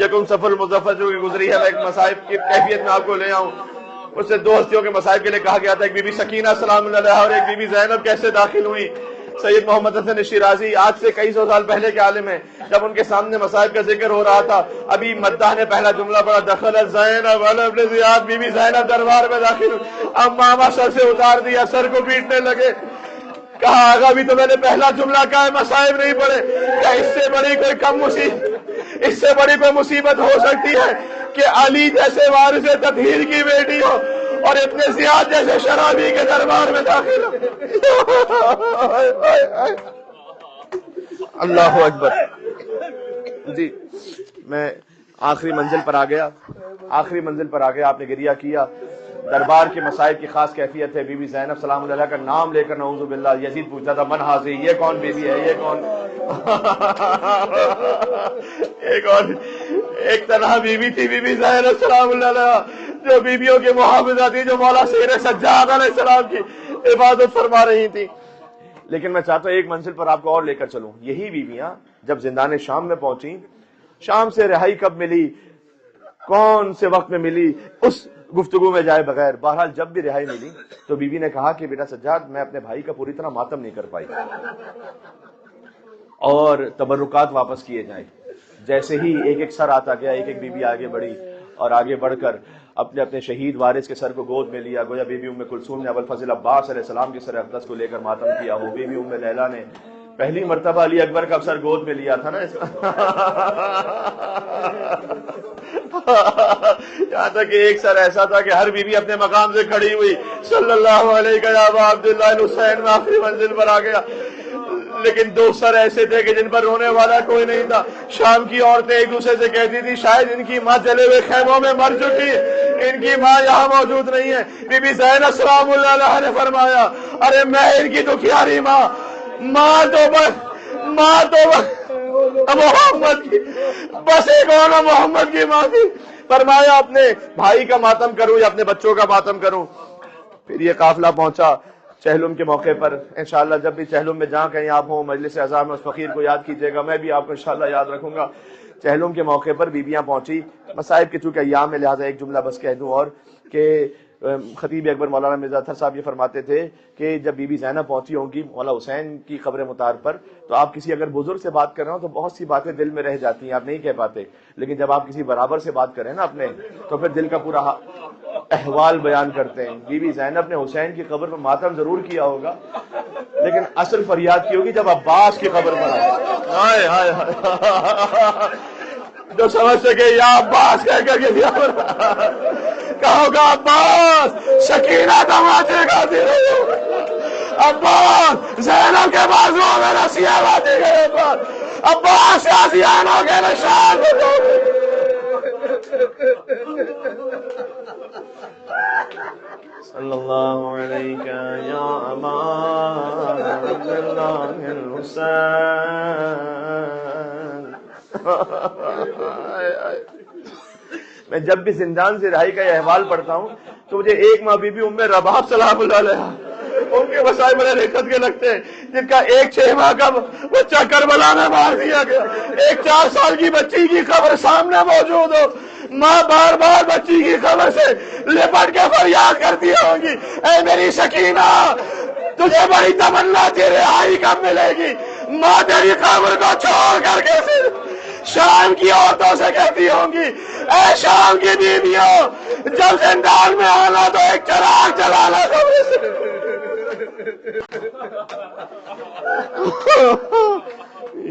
یکم سفر المظفر جو کہ گزری ہے. میں ایک مصائب کی کیفیت میں آپ کو لے آؤں. اس سے دو ہستیوں کے مصائب کے لیے کہا گیا تھا، ایک بی بی سکینہ سلام اللہ علیہا اور ایک بی بی زینب کیسے داخل ہوئی. سید محمد حسن شیرازی آج سے کئی سو سال پہلے کے عالم ہیں، جب ان کے سامنے مصائب کا ذکر ہو رہا تھا، ابھی مداح نے پہلا جملہ پڑھا دخل زینب علی ابن زیاد، بی بی زینب دربار میں داخل ہوئی. اب ماما سر سے اتار دیا، سر کو پیٹنے لگے. کہا آگا بھی تو میں نے پہلا جملہ کہا ہے، مصائب نہیں پڑھے. کیا اس سے بڑی کوئی کم مصیبت، اس سے بڑی کوئی مصیبت ہو سکتی ہے کہ علی جیسے وارث تطہیر کی بیٹی ہو اور ابن زیاد جیسے شرابی کے دربار میں داخل ہو. اللہ اکبر. جی میں آخری منزل پر آ گیا، آخری منزل پر آ گیا. آپ نے گریہ کیا. دربار کے مصائب کی خاص کیفیت ہے. بی بی زینب سلام اللہ علیہا کا نام لے کر نعوذ باللہ یزید پوچھتا تھا من حاضی، یہ کون بی بی ہے، یہ کون. ایک طرح بی بی تھی بی بی زینب سلام اللہ علیہا، جو بیویوں کے محافظہ تھی، جو مولا سیر سجاد علیہ السلام کی عبادت فرما رہی تھی. لیکن میں چاہتا ہوں ایک منزل پر آپ کو اور لے کر چلوں. یہی بیویاں جب زندان شام میں پہنچی، شام سے رہائی کب ملی، کون سے وقت میں ملی، اس گفتگو میں جائے بغیر، بہرحال جب بھی رہائی ملی تو بی بی نے کہا کہ بیٹا سجاد میں اپنے بھائی کا پوری طرح ماتم نہیں کر پائی اور تبرکات واپس کیے جائیں. جیسے ہی ایک ایک سر آتا گیا، ایک ایک بی بی آگے بڑھی اور آگے بڑھ کر اپنے اپنے شہید وارث کے سر کو گود میں لیا. گویا بی بی ام کلثوم نے ابوالفضل عباس علیہ السلام کے سر اقدس کو لے کر ماتم کیا ہو. بی بی ام لیلہ نے پہلی مرتبہ علی اکبر کا سر گود میں لیا تھا نا یہاں تک کہ ایک سر ایسا تھا کہ ہر بیوی اپنے مقام سے کھڑی ہوئی صلی اللہ علیہ یا ابا عبداللہ الحسین میں آخری منزل پر آ گیا. لیکن دو سر ایسے تھے کہ جن پر رونے والا کوئی نہیں تھا. شام کی عورتیں ایک دوسرے سے کہتی تھی شاید ان کی ماں جلے ہوئے خیموں میں مر چکی، ان کی ماں یہاں موجود نہیں ہے. بی بی زینب سلام اللہ علیہا نے فرمایا ارے میں ان کی دکھیاری ماں تو محمد کی، بس ایک اور محمد کی ماں تھی. فرمایا اپنے بھائی کا ماتم کروں یا اپنے بچوں کا ماتم کروں. پھر یہ قافلہ پہنچا چہلم کے موقع پر. انشاءاللہ جب بھی چہلم میں جہاں کہیں آپ ہوں مجلس اعزاز میں اس فقیر کو یاد کیجیے گا، میں بھی آپ کو انشاءاللہ یاد رکھوں گا. چہلم کے موقع پر بیویاں پہنچی مصائب کے چونکہ ایام میں، لہٰذا ایک جملہ بس کہہ دوں اور کہ خطیب اکبر مولانا مرزا اطہر صاحب یہ فرماتے تھے کہ جب بی بی زینب پہنچی ہوں گی مولا حسین کی قبر مطہر پر، تو آپ کسی اگر بزرگ سے بات کر رہے ہو تو بہت سی باتیں دل میں رہ جاتی ہیں، آپ نہیں کہہ پاتے. لیکن جب آپ کسی برابر سے بات کریں نا اپنے، تو پھر دل کا پورا احوال بیان کرتے ہیں. بی بی زینب نے حسین کی قبر پر ماتم ضرور کیا ہوگا، لیکن اصل فریاد کی ہوگی جب عباس کی قبر پر آئے. جو سمجھ سکے یا عباس کہہ کر کے دیا کہو گا عباس شکینہ دماتے گاتی رہی عباس زینب کے بازوؤں میں رسیاں باندھی گئے عباس شازیانوں کے نشان صلی اللہ علیہ یا امان اللہ الحسین. میں جب بھی زندان سے رہائی کا یہ احوال پڑھتا ہوں تو مجھے ایک ماں بی بی ام رباب سلام اللہ علیہا ان کے مسائل بڑے رکت کے لگتے ہیں جن کا ایک 6 ماہ کا بچہ کربلا میں مار دیا گیا, ایک 4 سال کی بچی کی خبر سامنے موجود ہو, ماں بار بار بچی کی خبر سے لپٹ کے فریاد کرتی ہوں گی اے میری سکینہ تجھے بڑی تمنا تھی رہائی کب ملے گی. ماں تیری خبر کو چھوڑ کر کے شام کی عورتوں سے کہتی ہوں گی اے شام کی بیویوں جب زندان میں آنا تو ایک چراغ جلانا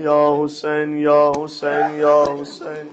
یا حسین یا حسین یا حسین.